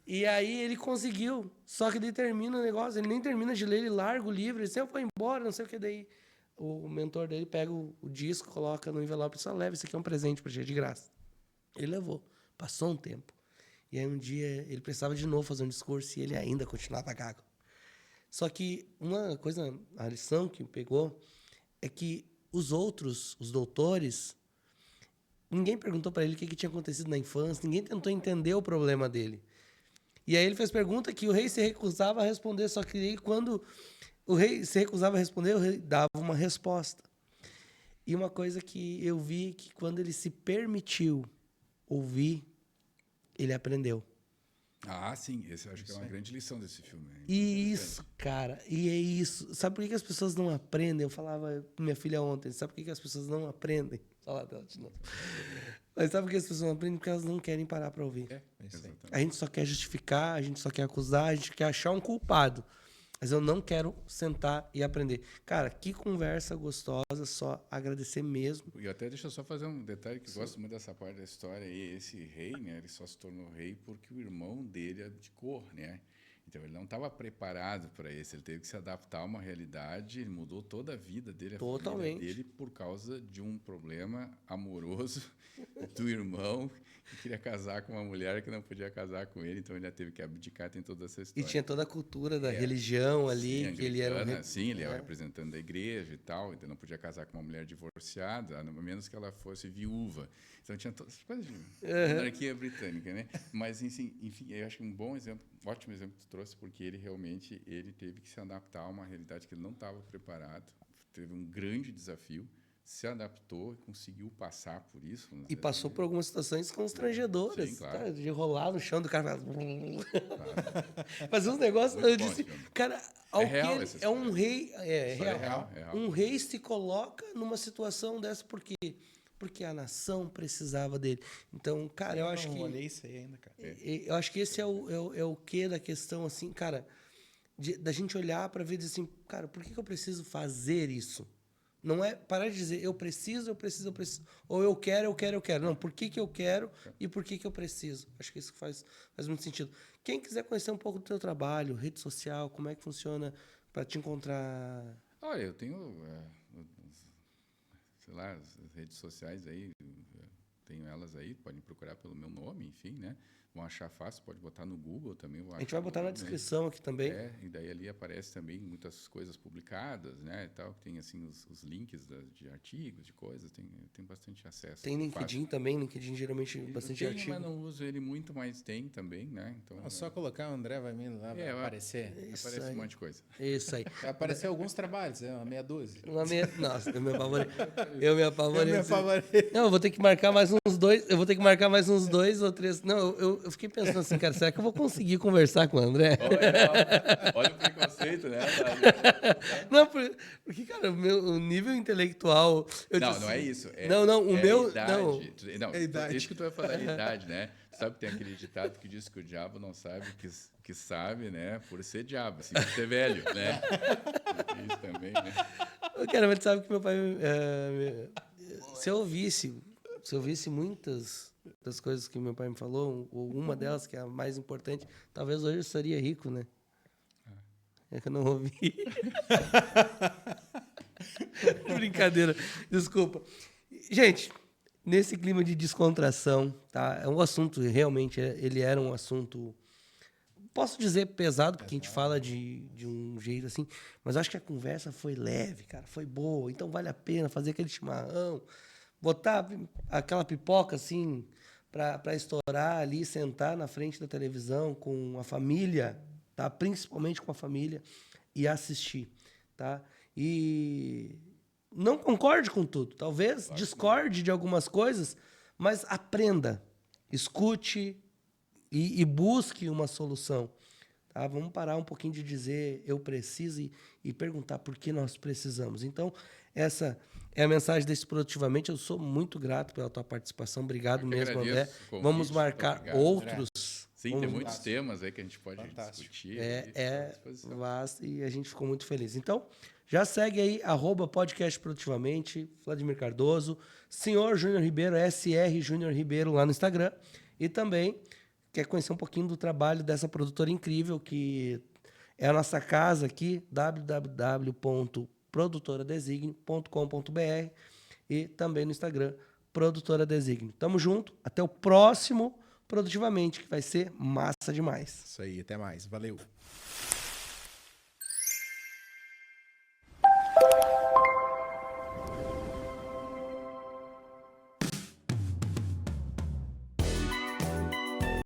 E aí ele conseguiu. Só que daí termina o negócio, ele nem termina de ler, ele larga o livro, ele disse, eu vou embora, não sei o que daí. O mentor dele pega o disco, coloca no envelope e só leva, isso aqui é um presente pra ti, é de graça. Ele levou. Passou um tempo. E aí um dia ele precisava de novo fazer um discurso e ele ainda continuava gago. Só que uma coisa, a lição que pegou é que os outros, os doutores, ninguém perguntou para ele o que tinha acontecido na infância, ninguém tentou entender o problema dele. E aí ele fez pergunta que o rei se recusava a responder, só que aí quando o rei se recusava a responder, o rei dava uma resposta. E uma coisa que eu vi que quando ele se permitiu ouvir, ele aprendeu. Ah, sim. Esse eu acho que é uma grande lição desse filme. Isso, cara. E é isso. Sabe por que as pessoas não aprendem? Eu falava com minha filha ontem. Sabe por que as pessoas não aprendem? Fala dela de novo. Mas sabe por que as pessoas não aprendem? Porque elas não querem parar para ouvir. A gente só quer justificar, a gente só quer acusar, a gente quer achar um culpado. Mas eu não quero sentar e aprender. Cara, que conversa gostosa, só agradecer mesmo. E até deixa eu só fazer um detalhe que eu gosto muito dessa parte da história aí. Esse rei, né, ele só se tornou rei porque o irmão dele abdicou, né? Então ele não estava preparado para isso, ele teve que se adaptar a uma realidade, ele mudou toda a vida dele, Totalmente. A família dele, por causa de um problema amoroso do irmão que queria casar com uma mulher que não podia casar com ele, então ele já teve que abdicar, tem toda essa história. E tinha toda a cultura da religião ali, sim, que ele era sim, ele era o representante da igreja e tal, então não podia casar com uma mulher divorciada, a menos que ela fosse viúva. Então tinha todas as coisas de monarquia britânica, né? Mas, enfim, eu acho que um bom exemplo, um ótimo exemplo que tu trouxe, porque ele realmente teve que se adaptar a uma realidade que ele não estava preparado, teve um grande desafio, se adaptou e conseguiu passar por isso. E passou por algumas situações constrangedoras. Sim, claro. Tá? De rolar no chão do cara. Fazer uns negócios. Eu disse, cara, é um rei. É real. Um rei se coloca numa situação dessa porque a nação precisava dele. Então, cara, eu acho que. Eu não olhei isso aí ainda, cara. Eu acho que esse é o quê da questão, assim, cara, da gente olhar para ver e dizer assim, cara, por que eu preciso fazer isso? Não é parar de dizer eu preciso. Ou eu quero. Não, por que eu quero e por que eu preciso? Acho que isso faz muito sentido. Quem quiser conhecer um pouco do teu trabalho, rede social, como é que funciona para te encontrar? Olha, eu tenho, sei lá, as redes sociais aí, tenho elas aí, podem procurar pelo meu nome, enfim, né? Vão achar fácil, pode botar no Google também. A gente vai botar na descrição aqui também. E daí ali aparece também muitas coisas publicadas, né, e tal, tem assim os links de artigos, de coisas, tem bastante acesso. Tem LinkedIn também, LinkedIn geralmente bastante artigo. Mas não uso ele muito, mas tem também, né? Então, só colocar o André vai vindo lá, vai aparecer. Aparece um monte de coisa. Isso aí. Vai aparecer alguns trabalhos, uma meia dúzia. Nossa, eu me apavorei. Não, eu vou ter que marcar mais uns 2 ou 3. Não, eu fiquei pensando assim, cara, será que eu vou conseguir conversar com o André? Olha o preconceito, né? Não, porque, cara, o nível intelectual... Não é isso. O meu... Idade. Não, é idade. Isso que tu vai falar, é idade, né? Sabe que tem aquele ditado que diz que o diabo não sabe que sabe, né? Por ser diabo, assim, por ser velho, né? Isso também, né? Cara, mas sabe que meu pai... Se eu ouvisse muitas das coisas que meu pai me falou, ou uma delas, que é a mais importante, talvez hoje eu estaria rico, né? É que eu não ouvi. Brincadeira, desculpa. Gente, nesse clima de descontração, tá? É um assunto, realmente, ele era um assunto, posso dizer pesado, porque a gente fala de um jeito assim, mas acho que a conversa foi leve, cara, foi boa, então vale a pena fazer aquele chimarrão, botar aquela pipoca assim para estourar ali, sentar na frente da televisão com a família, tá? Principalmente com a família e assistir, tá? E não concorde com tudo, talvez discorde de algumas coisas, mas aprenda, escute e busque uma solução. Tá? Vamos parar um pouquinho de dizer eu preciso e perguntar por que nós precisamos. Então, essa é a mensagem desse Produtivamente. Eu sou muito grato pela tua participação. Obrigado mesmo, André. Vamos marcar outros. Sim, tem muitos temas aí que a gente pode discutir. É vasto e a gente ficou muito feliz. Então, já segue aí, @podcast Produtivamente, Vladimir Cardoso, Senhor Júnior Ribeiro, SR Júnior Ribeiro lá no Instagram. E também quer conhecer um pouquinho do trabalho dessa produtora incrível, que é a nossa casa aqui, www.produtoradesignio.com.br e também no Instagram, Produtora Designio. Tamo junto, até o próximo Produtivamente, que vai ser massa demais. Isso aí, até mais. Valeu.